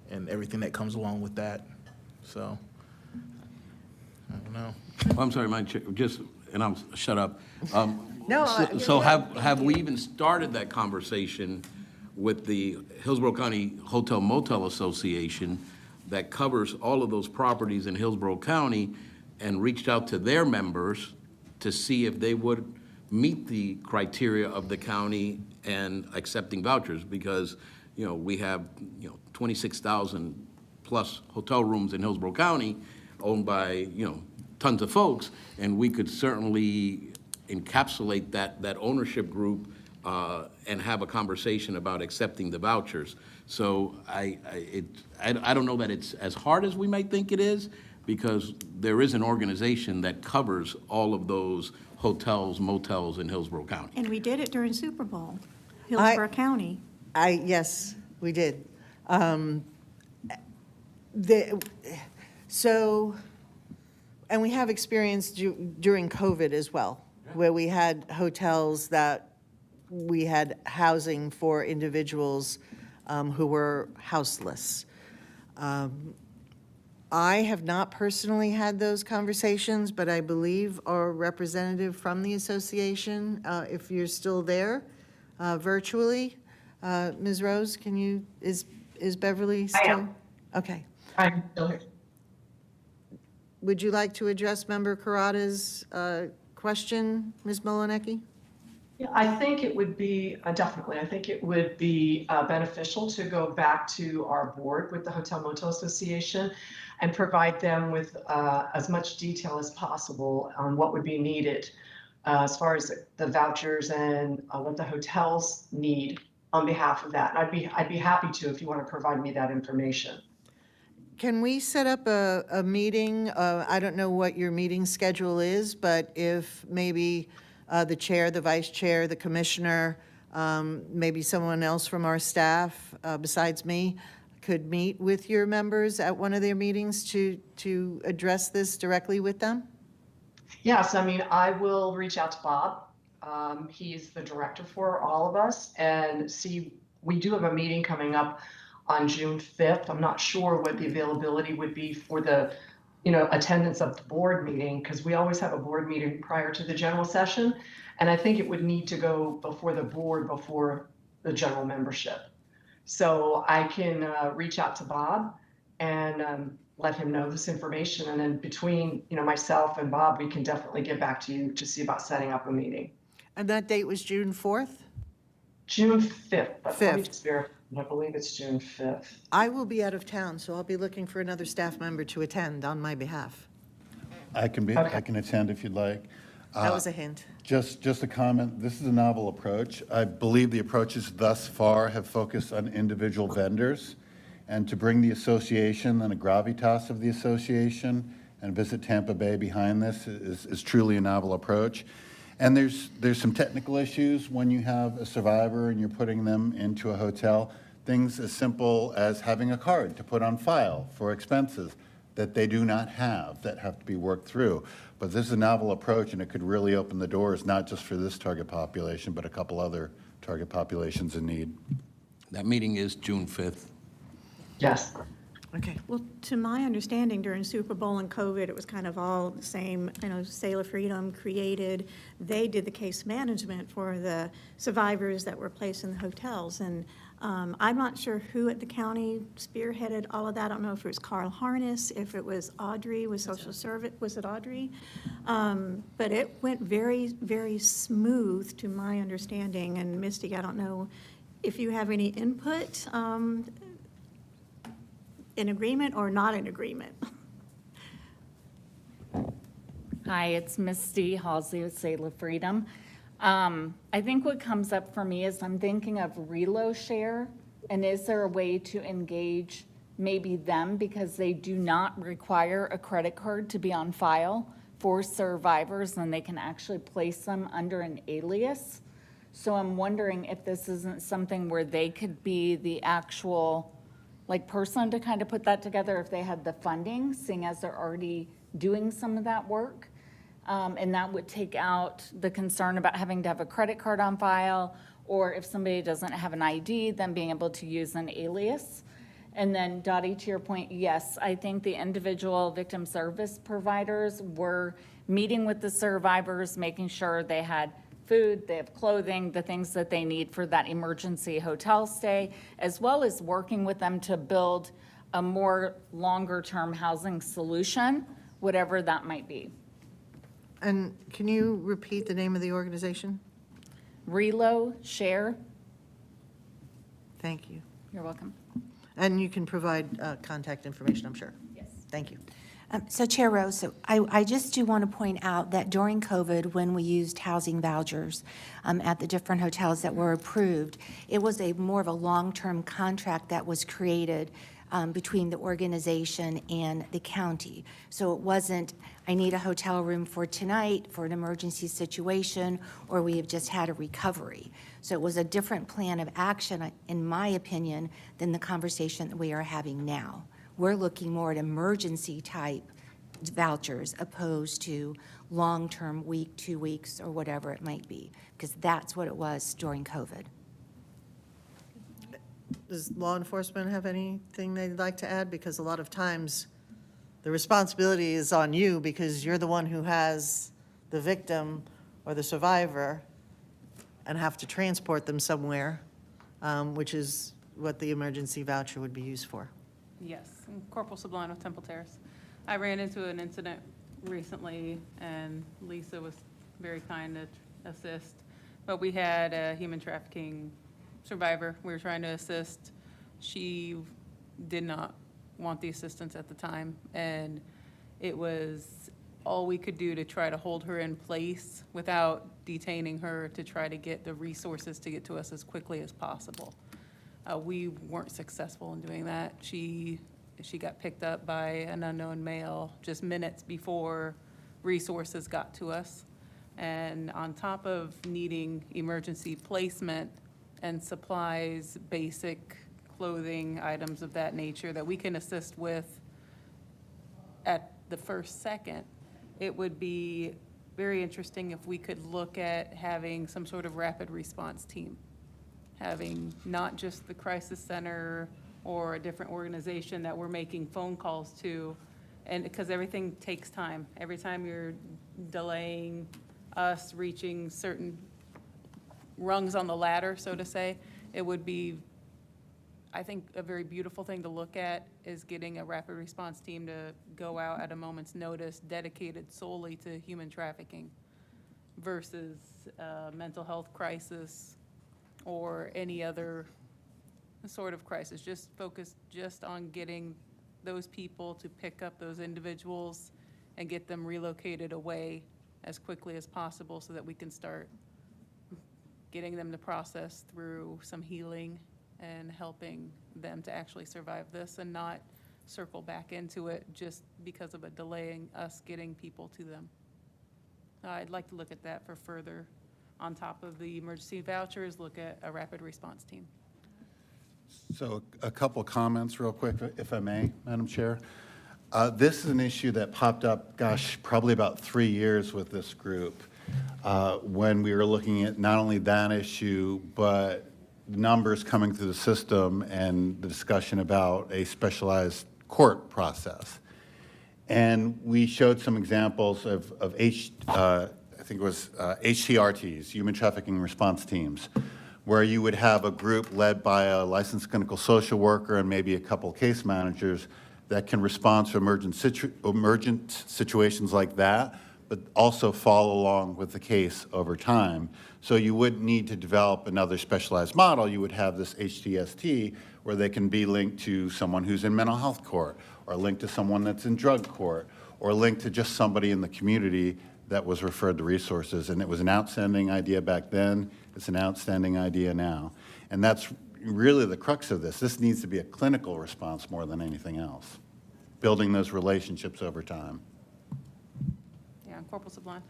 S15: and everything that comes along with that. So, I don't know.
S13: Oh, I'm sorry, Madam Chair, and I'm, shut up.
S7: No,
S13: So have we even started that conversation with the Hillsborough County Hotel Motel Association that covers all of those properties in Hillsborough County and reached out to their members to see if they would meet the criteria of the county and accepting vouchers? Because, you know, we have, 26,000 plus hotel rooms in Hillsborough County owned by, tons of folks, and we could certainly encapsulate that ownership group and have a conversation about accepting the vouchers. So I don't know that it's as hard as we might think it is, because there is an organization that covers all of those hotels, motels in Hillsborough County.
S10: And we did it during Super Bowl, Hillsborough County.
S7: Yes, we did. And we have experience during COVID as well, where we had hotels that we had housing for individuals who were houseless. I have not personally had those conversations, but I believe our representative from the association, if you're still there virtually, Ms. Rose, is Beverly still?
S16: I am.
S7: Okay.
S16: I'm still here.
S7: Would you like to address Member Kurata's question, Ms. Molinicki?
S8: Yeah, I think it would be, definitely, I think it would be beneficial to go back to our board with the Hotel Motel Association and provide them with as much detail as possible on what would be needed as far as the vouchers and what the hotels need on behalf of that. I'd be happy to if you want to provide me that information.
S7: Can we set up a meeting? I don't know what your meeting schedule is, but if maybe the chair, the vice chair, the commissioner, maybe someone else from our staff besides me could meet with your members at one of their meetings to address this directly with them?
S8: Yes, I mean, I will reach out to Bob. He's the director for all of us, and see, we do have a meeting coming up on June 5th. I'm not sure what the availability would be for the, attendance of the board meeting, because we always have a board meeting prior to the general session. And I think it would need to go before the board, before the general membership. So I can reach out to Bob and let him know this information. And then between, myself and Bob, we can definitely get back to you to see about setting up a meeting.
S7: And that date was June 4th?
S8: June 5th. But let me
S7: 5th.
S8: just verify. I believe it's June 5th.
S7: I will be out of town, so I'll be looking for another staff member to attend on my behalf.
S16: I can attend if you'd like.
S7: That was a hint.
S16: Just a comment. This is a novel approach. I believe the approaches thus far have focused on individual vendors, and to bring the association and the gravitas of the association and Visit Tampa Bay behind this is truly a novel approach. And there's some technical issues when you have a survivor and you're putting them into a hotel. Things as simple as having a card to put on file for expenses that they do not have, that have to be worked through. But this is a novel approach, and it could really open the doors, not just for this target population, but a couple other target populations in need.
S13: That meeting is June 5th.
S8: Yes.
S7: Okay.
S10: Well, to my understanding, during Super Bowl and COVID, it was kind of all the same. Sail of Freedom created, they did the case management for the survivors that were placed in the hotels. And I'm not sure who at the county spearheaded all of that. I don't know if it was Carl Harness, if it was Audrey with social service. Was it Audrey? But it went very, very smooth to my understanding. And Misty, I don't know if you have any input in agreement or not in agreement.
S17: Hi, it's Misty Halsey with Sail of Freedom. I think what comes up for me is I'm thinking of Relo Share, and is there a way to engage maybe them, because they do not require a credit card to be on file for survivors, and they can actually place them under an alias. So I'm wondering if this isn't something where they could be the actual person to kind of put that together if they had the funding, seeing as they're already doing some of that work. And that would take out the concern about having to have a credit card on file, or if somebody doesn't have an ID, then being able to use an alias. And then Dottie, to your point, yes, I think the individual victim service providers were meeting with the survivors, making sure they had food, they have clothing, the things that they need for that emergency hotel stay, as well as working with them to build a more longer-term housing solution, whatever that might be.
S7: And can you repeat the name of the organization?
S17: Relo Share.
S7: Thank you.
S17: You're welcome.
S7: And you can provide contact information, I'm sure.
S17: Yes.
S7: Thank you.
S2: So Chair Rose, I just do want to point out that during COVID, when we used housing vouchers at the different hotels that were approved, it was more of a long-term contract that was created between the organization and the county. So it wasn't, I need a hotel room for tonight for an emergency situation, or we have just had a recovery. So it was a different plan of action, in my opinion, than the conversation that we are having now. We're looking more at emergency type vouchers opposed to long-term, week, 2 weeks, or whatever it might be, because that's what it was during COVID.
S7: Does law enforcement have anything they'd like to add? Because a lot of times the responsibility is on you because you're the one who has the victim or the survivor and have to transport them somewhere, which is what the emergency voucher would be used for.
S18: Yes, I'm Corporal Sublime of Temple Terrace. I ran into an incident recently, and Lisa was very kind to assist. but we had a human trafficking survivor we were trying to assist. She did not want the assistance at the time, and it was all we could do to try to hold her in place without detaining her, to try to get the resources to get to us as quickly as possible. We weren't successful in doing that. She got picked up by an unknown male just minutes before resources got to us. And on top of needing emergency placement and supplies, basic clothing, items of that nature that we can assist with at the first second, it would be very interesting if we could look at having some sort of rapid response team. Having not just the crisis center or a different organization that we're making phone calls to, and because everything takes time. Every time you're delaying us reaching certain rungs on the ladder, so to say, it would be, I think, a very beautiful thing to look at is getting a rapid response team to go out at a moment's notice dedicated solely to human trafficking versus mental health crisis or any other sort of crisis. Just focus just on getting those people to pick up those individuals and get them relocated away as quickly as possible so that we can start getting them to process through some healing and helping them to actually survive this and not circle back into it just because of a delaying us getting people to them. I'd like to look at that for further, on top of the emergency vouchers, look at a rapid response team.
S16: So a couple comments real quick, if I may, Madam Chair. This is an issue that popped up, gosh, probably about 3 years with this group when we were looking at not only that issue, but numbers coming through the system and the discussion about a specialized court process. And we showed some examples of I think it was HTRTs, human trafficking response teams, where you would have a group led by a licensed clinical social worker and maybe a couple case managers that can respond to emergent situations like that, but also follow along with the case over time. So you wouldn't need to develop another specialized model. You would have this HTST where they can be linked to someone who's in mental health court, or linked to someone that's in drug court, or linked to just somebody in the community that was referred to resources. And it was an outstanding idea back then. It's an outstanding idea now. And that's really the crux of this. This needs to be a clinical response more than anything else, building those relationships over time.
S18: Yeah, and Corporal Sublime.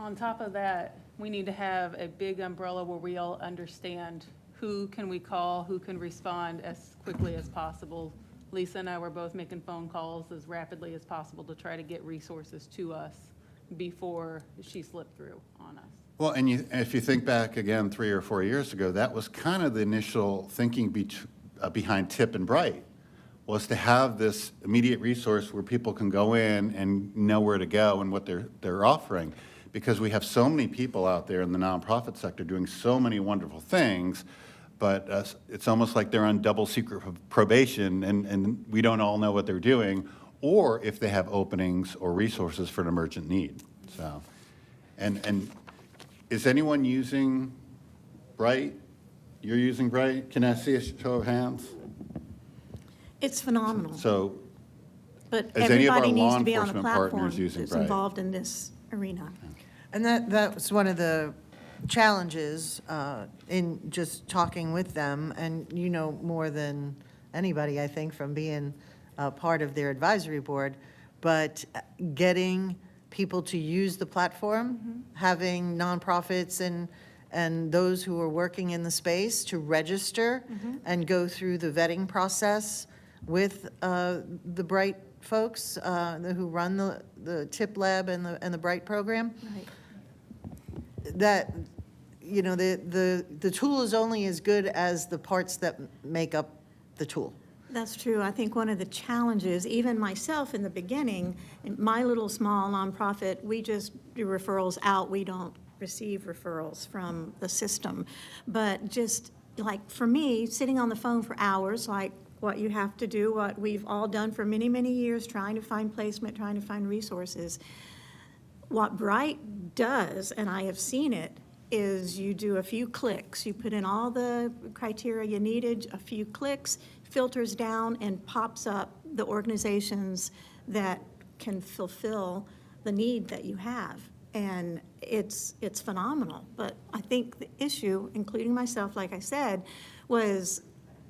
S18: On top of that, we need to have a big umbrella where we all understand who can we call, who can respond as quickly as possible. Lisa and I were both making phone calls as rapidly as possible to try to get resources to us before she slipped through on us.
S16: Well, and if you think back again 3 or 4 years ago, that was kind of the initial thinking behind TIP and Bright, was to have this immediate resource where people can go in and know where to go and what they're offering. Because we have so many people out there in the nonprofit sector doing so many wonderful things, but it's almost like they're on double secret probation and we don't all know what they're doing, or if they have openings or resources for an emergent need. So, and is anyone using Bright? You're using Bright? Can I see a show of hands?
S10: It's phenomenal.
S16: So,
S10: but
S16: is any of our
S10: everybody needs
S16: law
S10: to be on a
S16: enforcement
S10: platform
S16: partners using
S10: that's
S16: Bright?
S10: involved in this arena.
S7: And that was one of the challenges in just talking with them, and you know more than anybody, I think, from being part of their advisory board, but getting people to use the platform, having nonprofits and those who are working in the space to register and go through the vetting process with the Bright folks who run the TIP lab and the Bright program.
S10: Right.
S7: That, you know, the tool is only as good as the parts that make up the tool.
S10: That's true. I think one of the challenges, even myself in the beginning, in my little small nonprofit, we just do referrals out. We don't receive referrals from the system. But just like for me, sitting on the phone for hours, like what you have to do, what we've all done for many, many years, trying to find placement, trying to find resources. What Bright does, and I have seen it, is you do a few clicks. You put in all the criteria you needed, a few clicks, filters down, and pops up the organizations that can fulfill the need that you have. And it's phenomenal. But I think the issue, including myself, like I said, was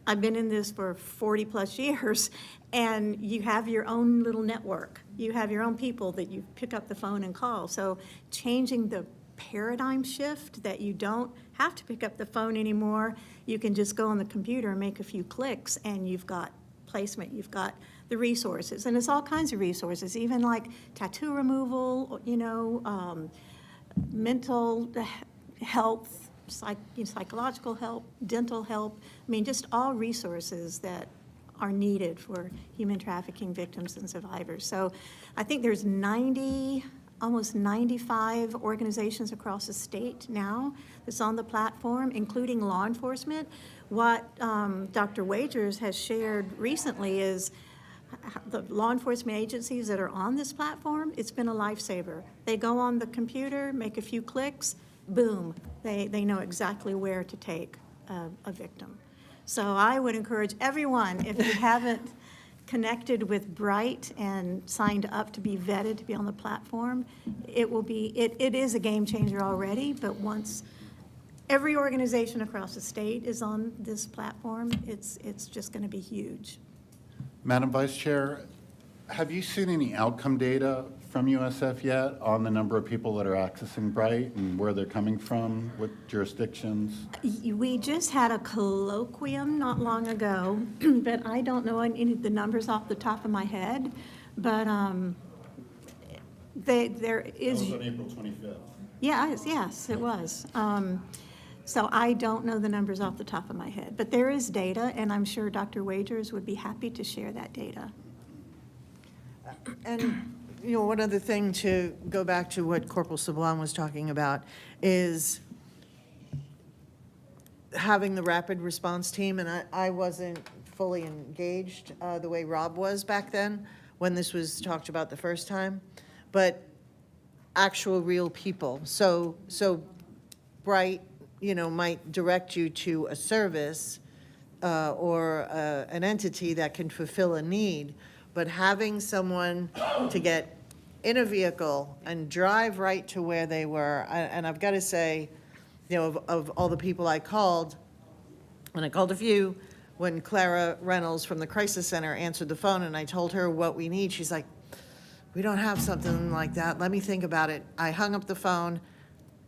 S10: I've been in this for 40-plus years, and you have your own little network. You have your own people that you pick up the phone and call. So changing the paradigm shift that you don't have to pick up the phone anymore. You can just go on the computer and make a few clicks, and you've got placement, you've got the resources. And it's all kinds of resources, even like tattoo removal, mental health, psychological help, dental help. I mean, just all resources that are needed for human trafficking victims and survivors. So I think there's almost 95 organizations across the state now that's on the platform, including law enforcement. What Dr. Wagers has shared recently is the law enforcement agencies that are on this platform, it's been a lifesaver. They go on the computer, make a few clicks, boom, they know exactly where to take a victim. So I would encourage everyone, if you haven't connected with Bright and signed up to be vetted to be on the platform, it is a game changer already, but once every organization across the state is on this platform, it's just going to be huge.
S16: Madam Vice Chair, have you seen any outcome data from USF yet on the number of people that are accessing Bright and where they're coming from, what jurisdictions?
S10: We just had a colloquium not long ago, but I don't know any of the numbers off the top of my head, but there is...
S16: That was on April 25th.
S10: Yes, it was. So I don't know the numbers off the top of my head, but there is data, and I'm sure Dr. Wagers would be happy to share that data.
S7: And, one other thing to go back to what Corporal Sablon was talking about is having the rapid response team, and I wasn't fully engaged the way Rob was back then when this was talked about the first time, but actual real people. So Bright, might direct you to a service or an entity that can fulfill a need, but having someone to get in a vehicle and drive right to where they were, and I've got to say, of all the people I called, and I called a few, when Clara Reynolds from the Crisis Center answered the phone and I told her what we need, she's like, we don't have something like that. Let me think about it. I hung up the phone,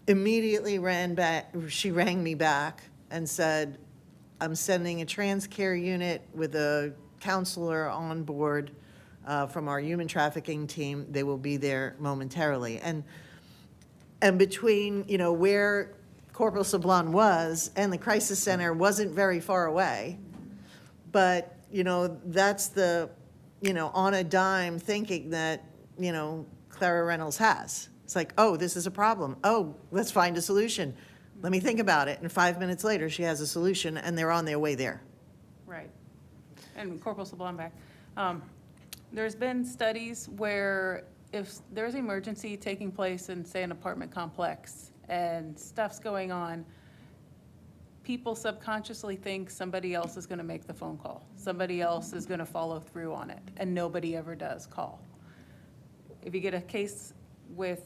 S7: immediately ran back. She rang me back and said, I'm sending a trans care unit with a counselor on board from our human trafficking team. They will be there momentarily. And between, where Corporal Sablon was and the Crisis Center wasn't very far away, but, that's the, on a dime thinking that, Clara Reynolds has. It's like, oh, this is a problem. Oh, let's find a solution. Let me think about it. And 5 minutes later, she has a solution, and they're on their way there.
S18: Right. And Corporal Sablon back. There's been studies where if there's an emergency taking place in, say, an apartment complex and stuff's going on, people subconsciously think somebody else is going to make the phone call. Somebody else is going to follow through on it, and nobody ever does call. If you get a case where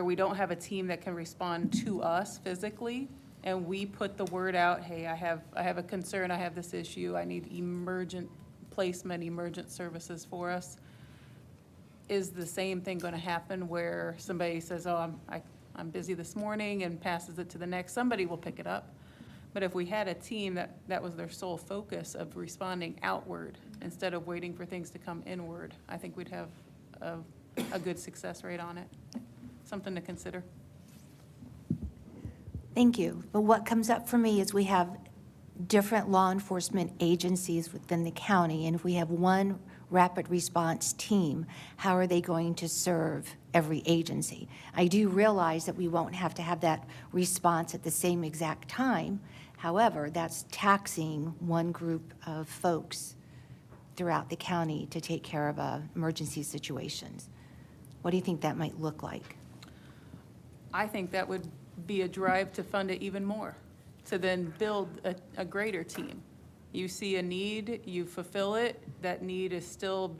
S18: we don't have a team that can respond to us physically, and we put the word out, hey, I have a concern, I have this issue, I need emergent placement, emergent services for us, is the same thing going to happen where somebody says, oh, I'm busy this morning, and passes it to the next? Somebody will pick it up. But if we had a team that was their sole focus of responding outward instead of waiting for things to come inward, I think we'd have a good success rate on it. Something to consider.
S2: Thank you. But what comes up for me is we have different law enforcement agencies within the county, and if we have one rapid response team, how are they going to serve every agency? I do realize that we won't have to have that response at the same exact time. However, that's taxing one group of folks throughout the county to take care of emergency situations. What do you think that might look like?
S18: I think that would be a drive to fund it even more, to then build a greater team. You see a need, you fulfill it, that need is still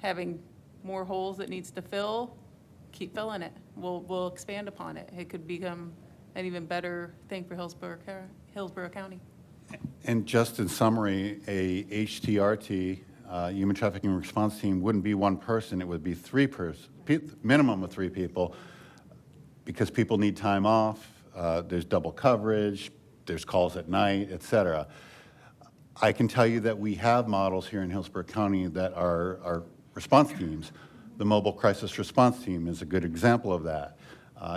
S18: having more holes it needs to fill, keep filling it. We'll expand upon it. It could become an even better thing for Hillsborough County.
S16: And just in summary, a HTRT, Human Trafficking Response Team, wouldn't be one person, it would be minimum of 3 people, because people need time off, there's double coverage, there's calls at night, et cetera. I can tell you that we have models here in Hillsborough County that are response teams. The Mobile Crisis Response Team is a good example of that.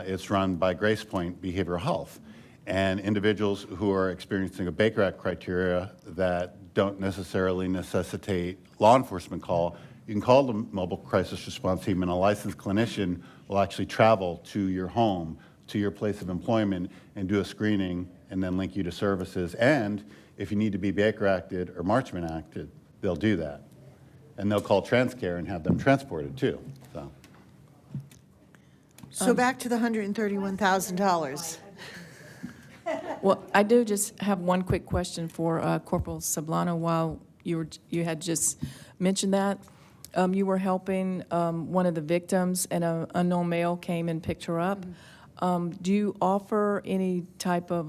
S16: It's run by Grace Point Behavioral Health. And individuals who are experiencing a Baker Act criteria that don't necessarily necessitate law enforcement call, you can call the Mobile Crisis Response Team, and a licensed clinician will actually travel to your home, to your place of employment, and do a screening and then link you to services. And if you need to be Baker Acted or Marchman Acted, they'll do that. And they'll call TransCare and have them transported too.
S7: So back to the $131,000.
S1: Well, I do just have one quick question for Corporal Sablano. While you had just mentioned that, you were helping one of the victims, and an unknown male came and picked her up. Do you offer any type of,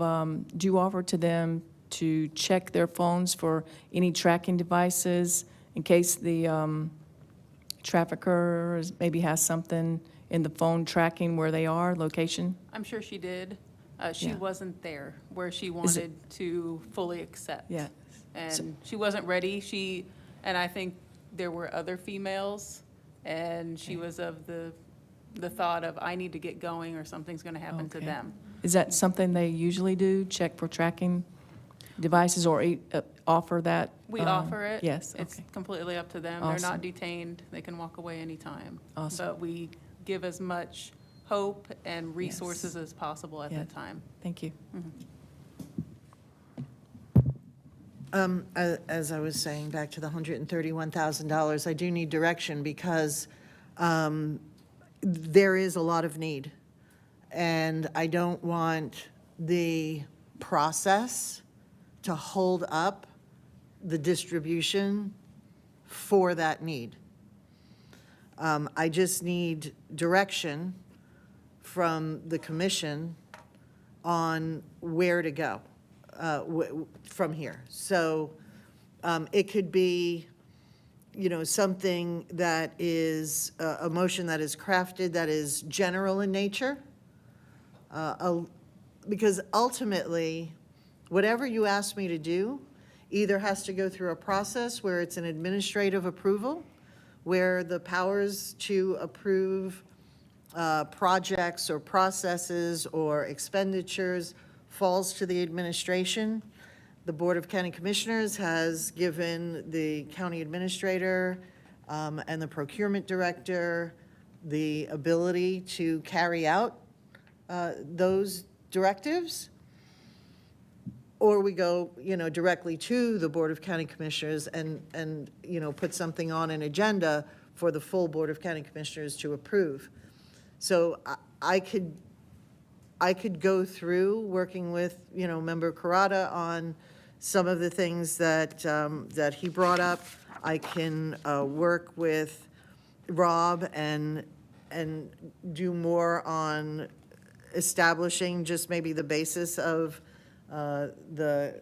S1: do you offer to them to check their phones for any tracking devices in case the trafficker maybe has something in the phone tracking where they are, location?
S18: I'm sure she did. She
S1: Yeah.
S18: wasn't there where she wanted to fully accept.
S1: Yeah.
S18: And she wasn't ready. And I think there were other females, and she was of the thought of, I need to get going or something's going to happen to
S1: Okay.
S18: them.
S1: Is that something they usually do, check for tracking devices, or offer that?
S18: We offer it.
S1: Yes,
S18: It's
S1: okay.
S18: completely up to them.
S1: Awesome.
S18: They're not detained. They can walk away anytime.
S1: Awesome.
S18: But we give as much hope and resources as possible at
S1: Yeah.
S18: that time.
S1: Thank you.
S7: As I was saying, back to the $131,000, I do need direction because there is a lot of need. And I don't want the process to hold up the distribution for that need. I just need direction from the commission on where to go from here. So it could be, something that is a motion that is crafted that is general in nature. Because ultimately, whatever you ask me to do either has to go through a process where it's an administrative approval, where the powers to approve projects or processes or expenditures falls to the administration. The Board of County Commissioners has given the county administrator and the procurement director the ability to carry out those directives. Or we go, directly to the Board of County Commissioners and put something on an agenda for the full Board of County Commissioners to approve. So I could go through working with, Member Kurata on some of the things that he brought up. I can work with Rob and do more on establishing just maybe the basis of the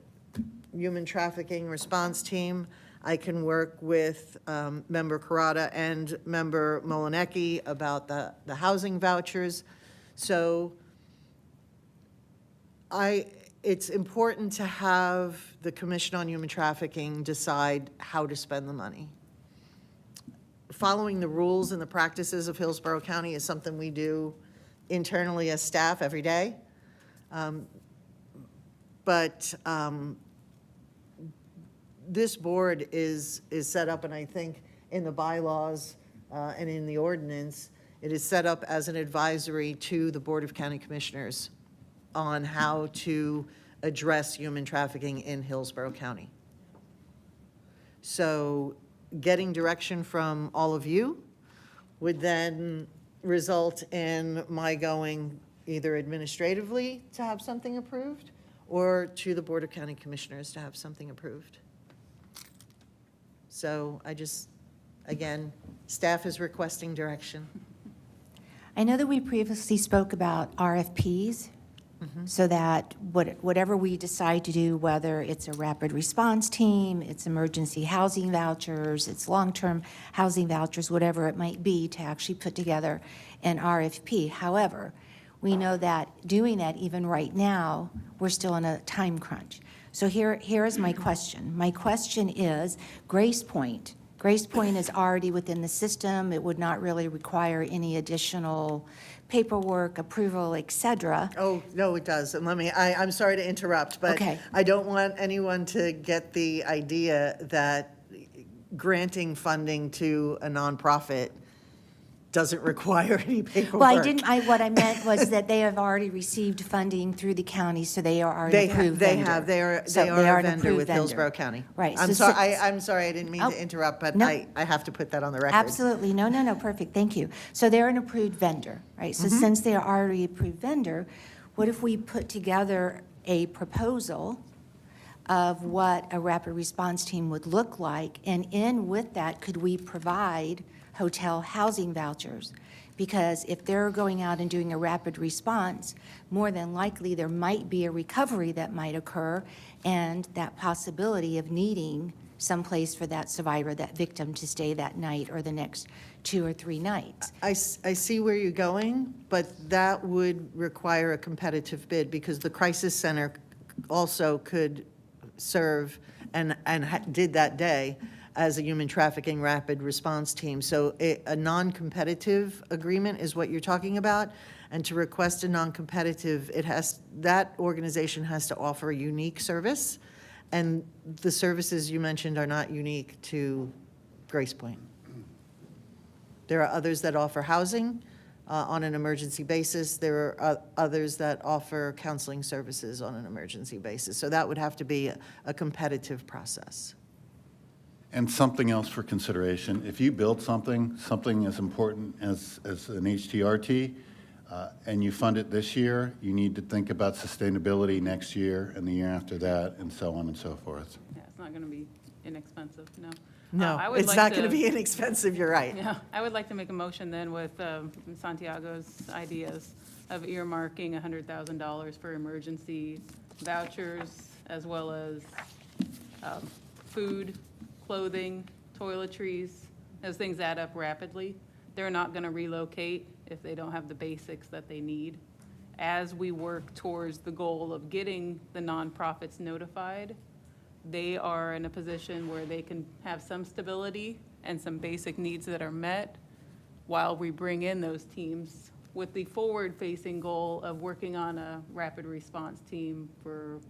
S7: human trafficking response team. I can work with Member Kurata and Member Molinecki about the housing vouchers. So it's important to have the Commission on Human Trafficking decide how to spend the money. Following the rules and the practices of Hillsborough County is something we do internally as staff every day. But this board is set up, and I think in the bylaws and in the ordinance, it is set up as an advisory to the Board of County Commissioners on how to address human trafficking in Hillsborough County. So getting direction from all of you would then result in my going either administratively to have something approved or to the Board of County Commissioners to have something approved. So I just, again, staff is requesting direction.
S2: I know that we previously spoke about RFPs, so that whatever we decide to do, whether it's a rapid response team, it's emergency housing vouchers, it's long-term housing vouchers, whatever it might be, to actually put together an RFP. However, we know that doing that even right now, we're still in a time crunch. So here is my question. My question is, Grace Point. Grace Point is already within the system. It would not really require any additional paperwork, approval, et cetera.
S7: Oh, no, it does. And I'm sorry to interrupt, but
S2: Okay.
S7: I don't want anyone to get the idea that granting funding to a nonprofit doesn't require any paperwork.
S2: Well, what I meant was that they have already received funding through the county, so they are an approved vendor.
S7: They are
S2: So
S7: a
S2: an
S7: vendor
S2: approved
S7: with
S2: vendor.
S7: Hillsborough County.
S2: Right.
S7: I'm
S2: so
S7: sorry, I'm sorry, I didn't mean to interrupt, but
S2: no.
S7: I have to put that on the record.
S2: Absolutely. No, perfect. Thank you. So they're an approved vendor, right? So since they are already approved vendor, what if we put together a proposal of what a rapid response team would look like? And in with that, could we provide hotel housing vouchers? Because if they're going out and doing a rapid response, more than likely there might be a recovery that might occur, and that possibility of needing someplace for that survivor, that victim, to stay that night or the next 2 or 3 nights.
S7: I see where you're going, but that would require a competitive bid, because the crisis center also could serve and did that day as a human trafficking rapid response team. So a non-competitive agreement is what you're talking about. And to request a non-competitive, that organization has to offer a unique service. And the services you mentioned are not unique to Grace Point. There are others that offer housing on an emergency basis. There are others that offer counseling services on an emergency basis. So that would have to be a competitive process.
S16: And something else for consideration, if you build something as important as an HTRT, and you fund it this year, you need to think about sustainability next year and the year after that, and so on and so forth.
S18: Yeah, it's not going to be inexpensive, no.
S7: No,
S18: I would
S7: it's
S18: like
S7: not going to
S18: to-
S7: be inexpensive, you're right.
S18: Yeah, I would like to make a motion then with Santiago's ideas of earmarking $100,000 for emergency vouchers, as well as food, clothing, toiletries. Those things add up rapidly. They're not going to relocate if they don't have the basics that they need. As we work towards the goal of getting the nonprofits notified, they are in a position where they can have some stability and some basic needs that are met while we bring in those teams with the forward-facing goal of working on a rapid response team for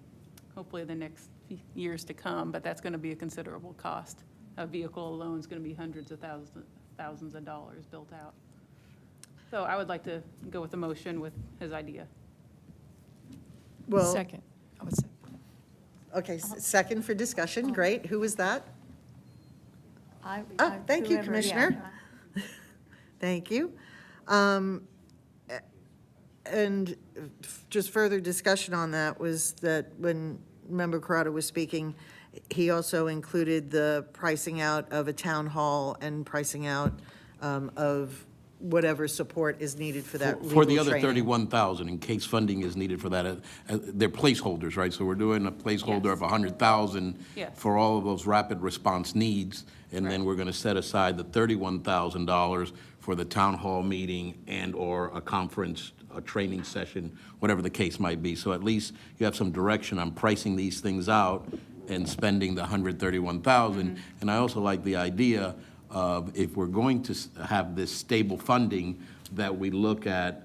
S18: hopefully the next years to come, but that's going to be a considerable cost. A vehicle alone is going to be hundreds of thousands of dollars built out. So I would like to go with the motion with his idea.
S7: Well,
S1: Second. I would say.
S7: okay, second for discussion, great. Who was that? Thank you,
S10: whoever,
S7: Commissioner. Thank you. And just further discussion on that was that when Member Corrado was speaking, he also included the pricing out of a town hall and pricing out of whatever support is needed for that legal
S13: For the other
S7: training.
S13: 31,000, in case funding is needed for that, they're placeholders, right? So we're doing a placeholder of 100,000
S18: Yes.
S13: for all of those rapid response needs, and then we're going to set aside the $31,000 for the town hall meeting and/or a conference, a training session, whatever the case might be. So at least you have some direction on pricing these things out and spending the 131,000. And I also like the idea of, if we're going to have this stable funding, that we look at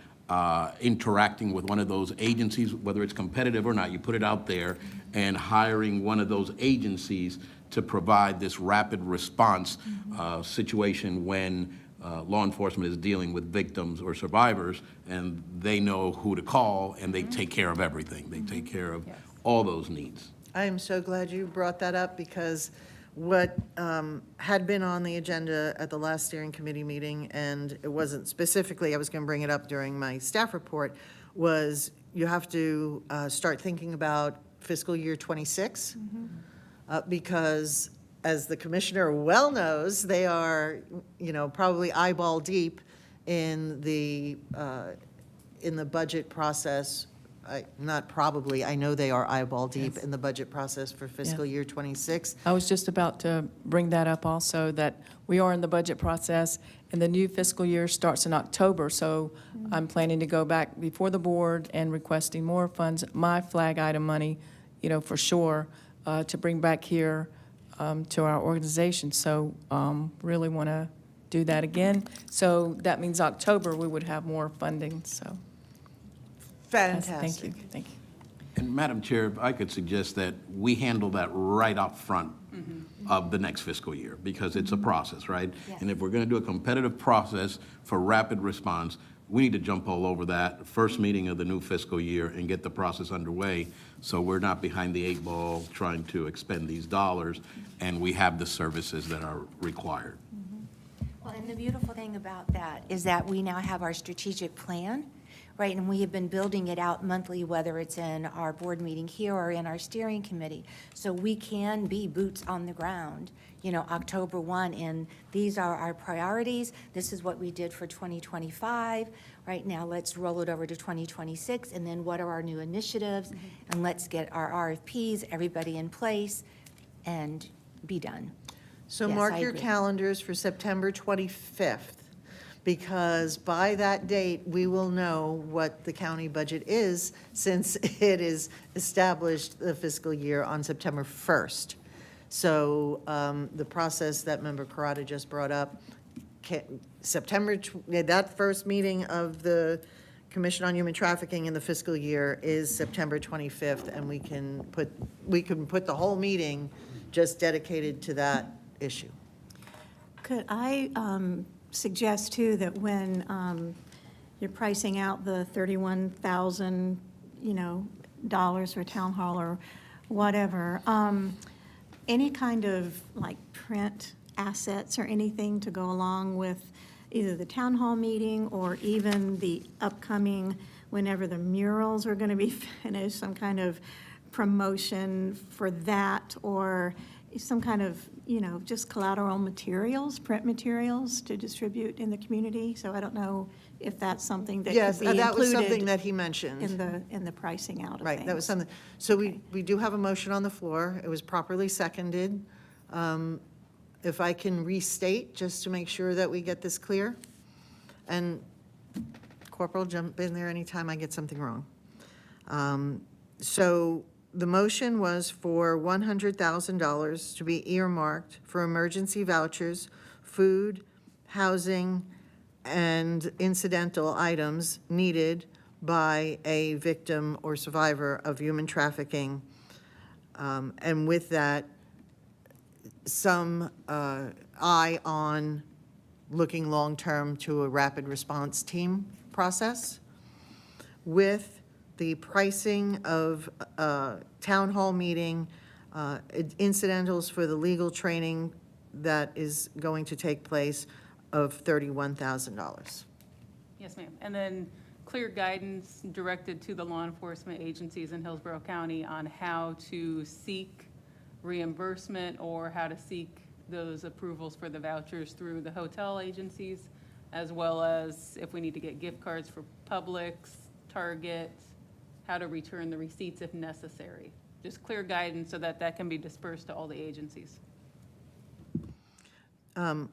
S13: interacting with one of those agencies, whether it's competitive or not, you put it out there, and hiring one of those agencies to provide this rapid response situation when law enforcement is dealing with victims or survivors, and they know who to call, and they take care of everything. They take care of all those needs.
S7: I am so glad you brought that up, because what had been on the agenda at the last steering committee meeting, and it wasn't specifically, I was going to bring it up during my staff report, was you have to start thinking about fiscal year '26, because as the commissioner well knows, they are, probably eyeball deep in the budget process. Not probably, I know they are eyeball deep in the budget process for fiscal year '26.
S1: I was just about to bring that up also, that we are in the budget process, and the new fiscal year starts in October, so I'm planning to go back before the board and requesting more funds, my flag item money, for sure, to bring back here to our organization. So really want to do that again. So that means October, we would have more funding, so.
S7: Fantastic.
S1: Thank you.
S13: And Madam Chair, if I could suggest that we handle that right up front of the next fiscal year, because it's a process, right?
S2: Yes.
S13: And if we're going to do a competitive process for rapid response, we need to jump all over that first meeting of the new fiscal year and get the process underway, so we're not behind the 8 ball trying to expend these dollars, and we have the services that are required.
S2: Well, and the beautiful thing about that is that we now have our strategic plan, right? And we have been building it out monthly, whether it's in our board meeting here or in our steering committee. So we can be boots on the ground, October 1, and these are our priorities. This is what we did for 2025. Right now, let's roll it over to 2026, and then what are our new initiatives? And let's get our RFPs, everybody in place, and be done.
S7: So
S2: Yes,
S7: mark
S2: I
S7: your
S2: agree.
S7: calendars for September 25th, because by that date, we will know what the county budget is, since it is established the fiscal year on September 1st. So the process that Member Karada just brought up, that first meeting of the Commission on Human Trafficking in the fiscal year is September 25th, and we can put the whole meeting just dedicated to that issue.
S10: Could I suggest, too, that when you're pricing out the $31,000, dollars for town hall or whatever, any kind of like print assets or anything to go along with either the town hall meeting or even the upcoming, whenever the murals are going to be finished, some kind of promotion for that, or some kind of, just collateral materials, print materials to distribute in the community. So I don't know if that's something that
S7: Yes,
S10: could be
S7: that was something
S10: included
S7: that he mentioned.
S10: in the pricing out of
S7: Right, that was
S10: things.
S7: something. So we do have a motion on the floor. It was properly seconded. If I can restate, just to make sure that we get this clear. And Corporal, jump in there anytime I get something wrong. So the motion was for $100,000 to be earmarked for emergency vouchers, food, housing, and incidental items needed by a victim or survivor of human trafficking. And with that, some eye on looking long-term to a rapid response team process, with the pricing of town hall meeting, incidentals for the legal training that is going to take place of $31,000.
S18: Yes, ma'am. And then clear guidance directed to the law enforcement agencies in Hillsborough County on how to seek reimbursement or how to seek those approvals for the vouchers through the hotel agencies, as well as if we need to get gift cards for Publix, Target, how to return the receipts if necessary. Just clear guidance so that that can be dispersed to all the agencies.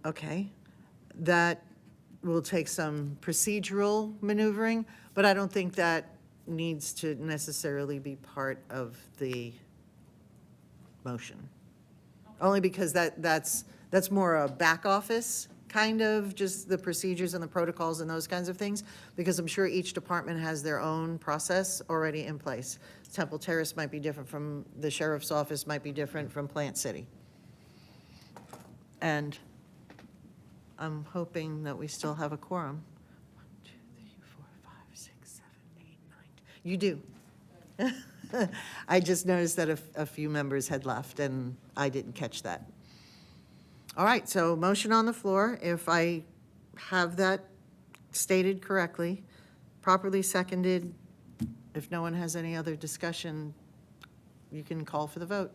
S7: Okay. That will take some procedural maneuvering, but I don't think that needs to necessarily be part of the motion. Only because that's more a back office kind of, just the procedures and the protocols and those kinds of things, because I'm sure each department has their own process already in place. Temple Terrace might be different from the sheriff's office, might be different from Plant City. And I'm hoping that we still have a quorum. 1, 2, 3, 4, 5, 6, 7, 8, 9. You do. I just noticed that a few members had left, and I didn't catch that. All right, so motion on the floor. If I have that stated correctly, properly seconded If no one has any other discussion, you can call for the vote.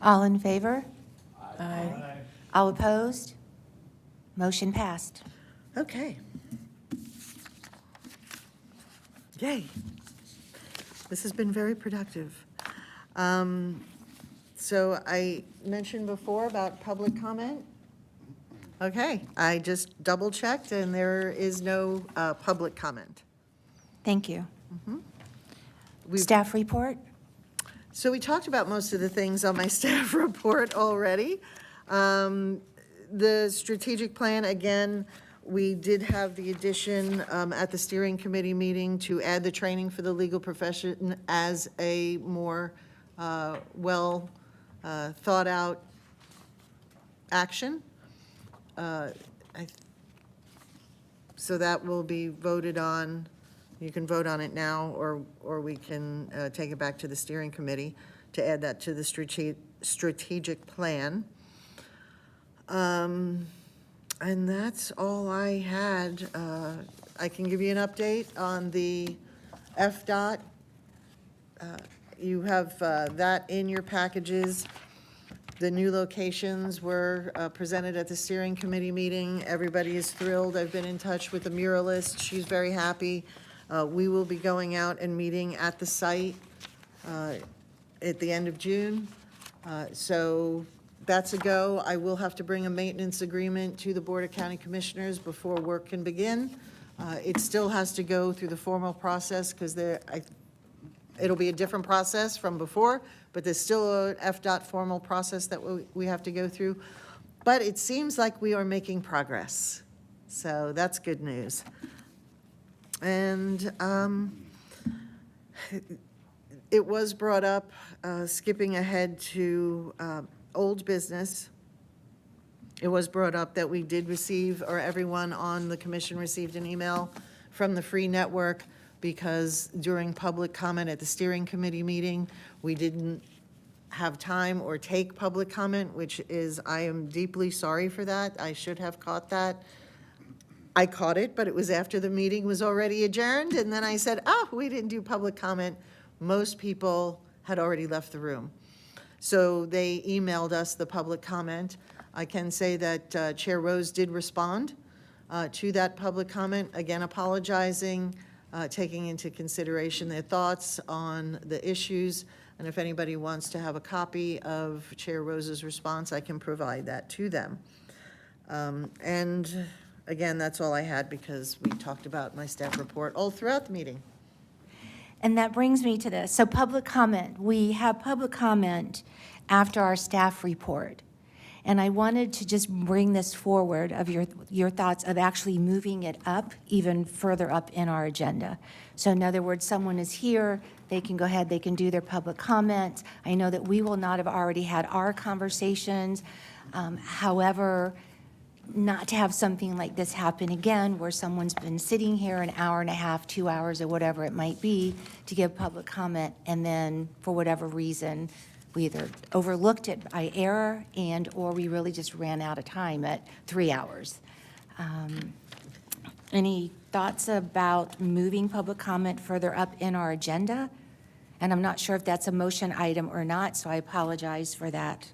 S2: All in favor?
S1: Aye.
S2: All opposed? Motion passed.
S7: Okay. Yay. This has been very productive. So I mentioned before about public comment. Okay, I just double checked and there is no public comment.
S2: Thank you.
S7: Mm-hmm.
S2: Staff report?
S7: So we talked about most of the things on my staff report already. The strategic plan, again, we did have the addition at the steering committee meeting to add the training for the legal profession as a more well thought out action. So that will be voted on. You can vote on it now, or we can take it back to the steering committee to add that to the strategic plan. And that's all I had. I can give you an update on the FDOT. You have that in your packages. The new locations were presented at the steering committee meeting. Everybody is thrilled. I've been in touch with the muralist. She's very happy. We will be going out and meeting at the site at the end of June. So that's a go. I will have to bring a maintenance agreement to the Board of County Commissioners before work can begin. It still has to go through the formal process because it'll be a different process from before, but there's still an FDOT formal process that we have to go through. But it seems like we are making progress. So that's good news. And it was brought up, skipping ahead to old business. It was brought up that we did receive, or everyone on the commission received an email from the Free Network because during public comment at the steering committee meeting, we didn't have time or take public comment, which is, I am deeply sorry for that. I should have caught that. I caught it, but it was after the meeting was already adjourned, and then I said, oh, we didn't do public comment. Most people had already left the room. So they emailed us the public comment. I can say that Chair Rose did respond to that public comment, again apologizing, taking into consideration their thoughts on the issues, and if anybody wants to have a copy of Chair Rose's response, I can provide that to them. And again, that's all I had because we talked about my staff report all throughout the meeting.
S2: And that brings me to this. So public comment, we have public comment after our staff report. And I wanted to just bring this forward of your thoughts of actually moving it up, even further up in our agenda. So in other words, someone is here, they can go ahead, they can do their public comments. I know that we will not have already had our conversations. However, not to have something like this happen again, where someone's been sitting here an hour and a half, 2 hours, or whatever it might be, to give public comment, and then for whatever reason, we either overlooked it by error or we really just ran out of time at 3 hours. Any thoughts about moving public comment further up in our agenda? And I'm not sure if that's a motion item or not, so I apologize for that,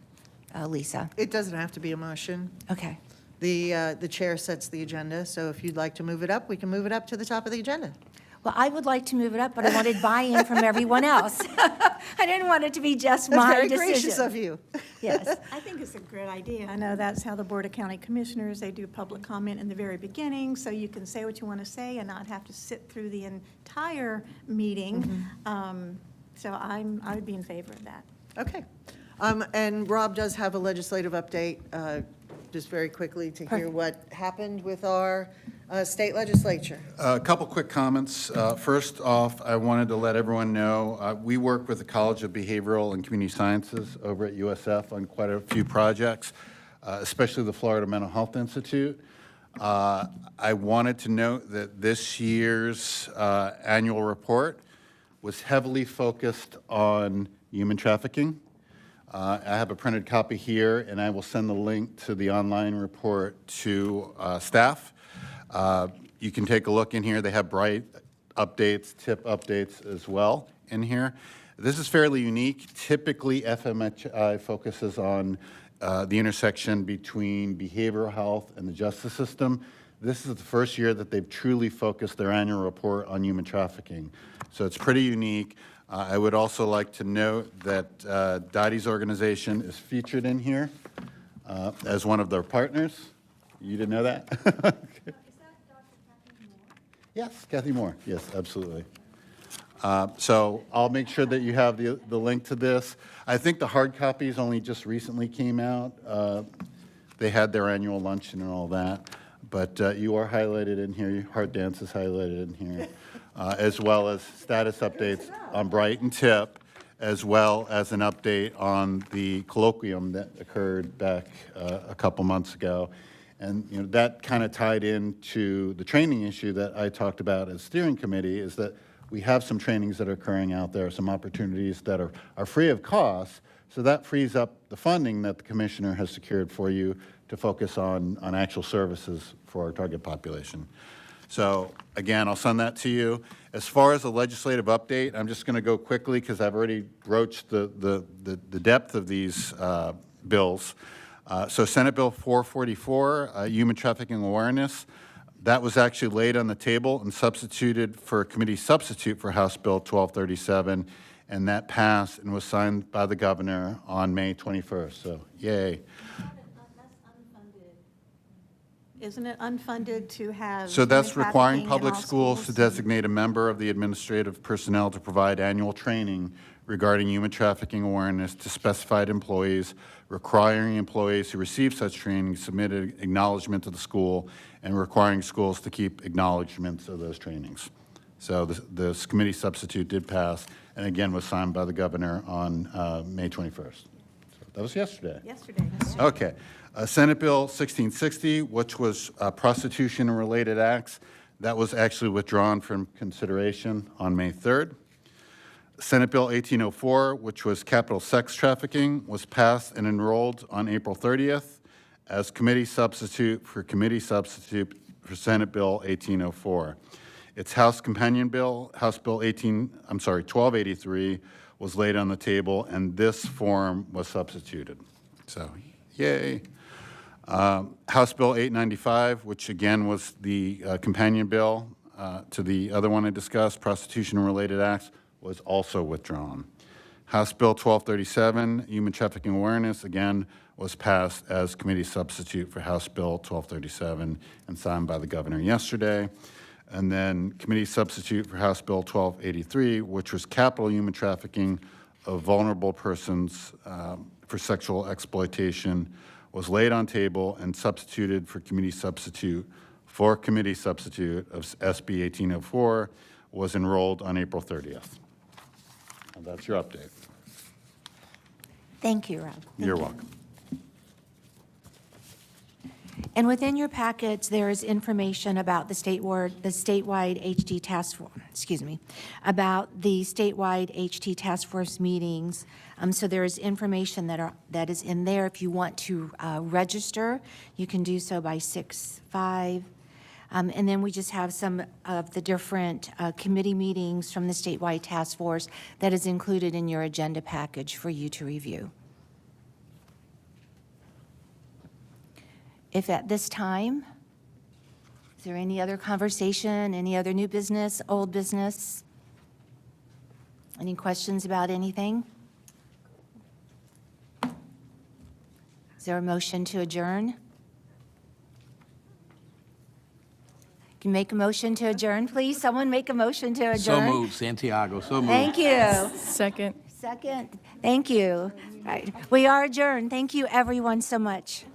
S2: Lisa.
S7: It doesn't have to be a motion.
S2: Okay.
S7: The chair sets the agenda, so if you'd like to move it up, we can move it up to the top of the agenda.
S2: Well, I would like to move it up, but I wanted buy-in from everyone else. I didn't want it to be just my decision.
S7: That's very gracious of you.
S2: Yes.
S10: I think it's a great idea. I know that's how the Board of County Commissioners, they do public comment in the very beginning, so you can say what you want to say and not have to sit through the entire meeting. So I would be in favor of that.
S7: Okay. And Rob does have a legislative update, just very quickly to hear what happened with our state legislature.
S16: A couple quick comments. First off, I wanted to let everyone know, we work with the College of Behavioral and Community Sciences over at USF on quite a few projects, especially the Florida Mental Health Institute. I wanted to note that this year's annual report was heavily focused on human trafficking. I have a printed copy here, and I will send the link to the online report to staff. You can take a look in here. They have bright updates, tip updates as well in here. This is fairly unique. Typically, FMHI focuses on the intersection between behavioral health and the justice system. This is the first year that they've truly focused their annual report on human trafficking. So it's pretty unique. I would also like to note that Dottie's organization is featured in here as one of their partners. You didn't know that? Is that Dr. Kathy Moore? Yes, Kathy Moore. Yes, absolutely. So I'll make sure that you have the link to this. I think the hard copies only just recently came out. They had their annual luncheon and all that. But you are highlighted in here. Heart Dance is highlighted in here, as well as status updates on Bright and Tip, as well as an update on the colloquium that occurred back a couple months ago. And you know that kind of tied into the training issue that I talked about as steering committee, is that we have some trainings that are occurring out there, some opportunities that are free of cost. So that frees up the funding that the commissioner has secured for you to focus on actual services for our target population. So again, I'll send that to you. As far as the legislative update, I'm just going to go quickly because I've already broached the depth of these bills. So Senate Bill 444, human trafficking awareness, that was actually laid on the table and substituted for a committee substitute for House Bill 1237, and that passed and was signed by the governor on May 21st. So yay.
S10: Isn't it unfunded to have?
S16: So that's
S10: human
S16: requiring
S10: trafficking in
S16: public
S10: all
S16: schools to designate a member of the administrative personnel to provide annual training regarding human trafficking awareness to specified employees, requiring employees who receive such training submit an acknowledgement to the school, and requiring schools to keep acknowledgements of those trainings. So this committee substitute did pass, and again was signed by the governor on May 21st. So that was yesterday.
S10: Yesterday.
S16: Okay. Senate Bill 1660, which was prostitution and related acts, that was actually withdrawn from consideration on May 3rd. Senate Bill 1804, which was capital sex trafficking, was passed and enrolled on April 30th as committee substitute for Senate Bill 1804. Its House companion bill, House Bill 1283, was laid on the table, and this form was substituted. So, yay. House Bill 895, which again was the companion bill to the other one I discussed, prostitution and related acts, was also withdrawn. House Bill 1237, human trafficking awareness, again was passed as committee substitute for House Bill 1237 and signed by the governor yesterday. And then committee substitute for House Bill 1283, which was capital human trafficking of vulnerable persons for sexual exploitation, was laid on table and substituted for committee substitute of SB 1804, was enrolled on April 30th. And that's your update.
S2: Thank you, Rob.
S16: You're welcome.
S2: And within your packets, there is information about the statewide HT task force, about the statewide HT task force meetings. So there is information that is in there. If you want to register, you can do so by 6/5. And then we just have some of the different committee meetings from the statewide task force that is included in your agenda package for you to review. If at this time, is there any other conversation, any other new business, old business? Any questions about anything? Is there a motion to adjourn? Can you make a motion to adjourn, please? Someone make a motion to adjourn.
S13: So moved, Santiago, so moved.
S2: Thank you.
S1: Second.
S2: Second. Thank you. All right. We are adjourned. Thank you, everyone, so much.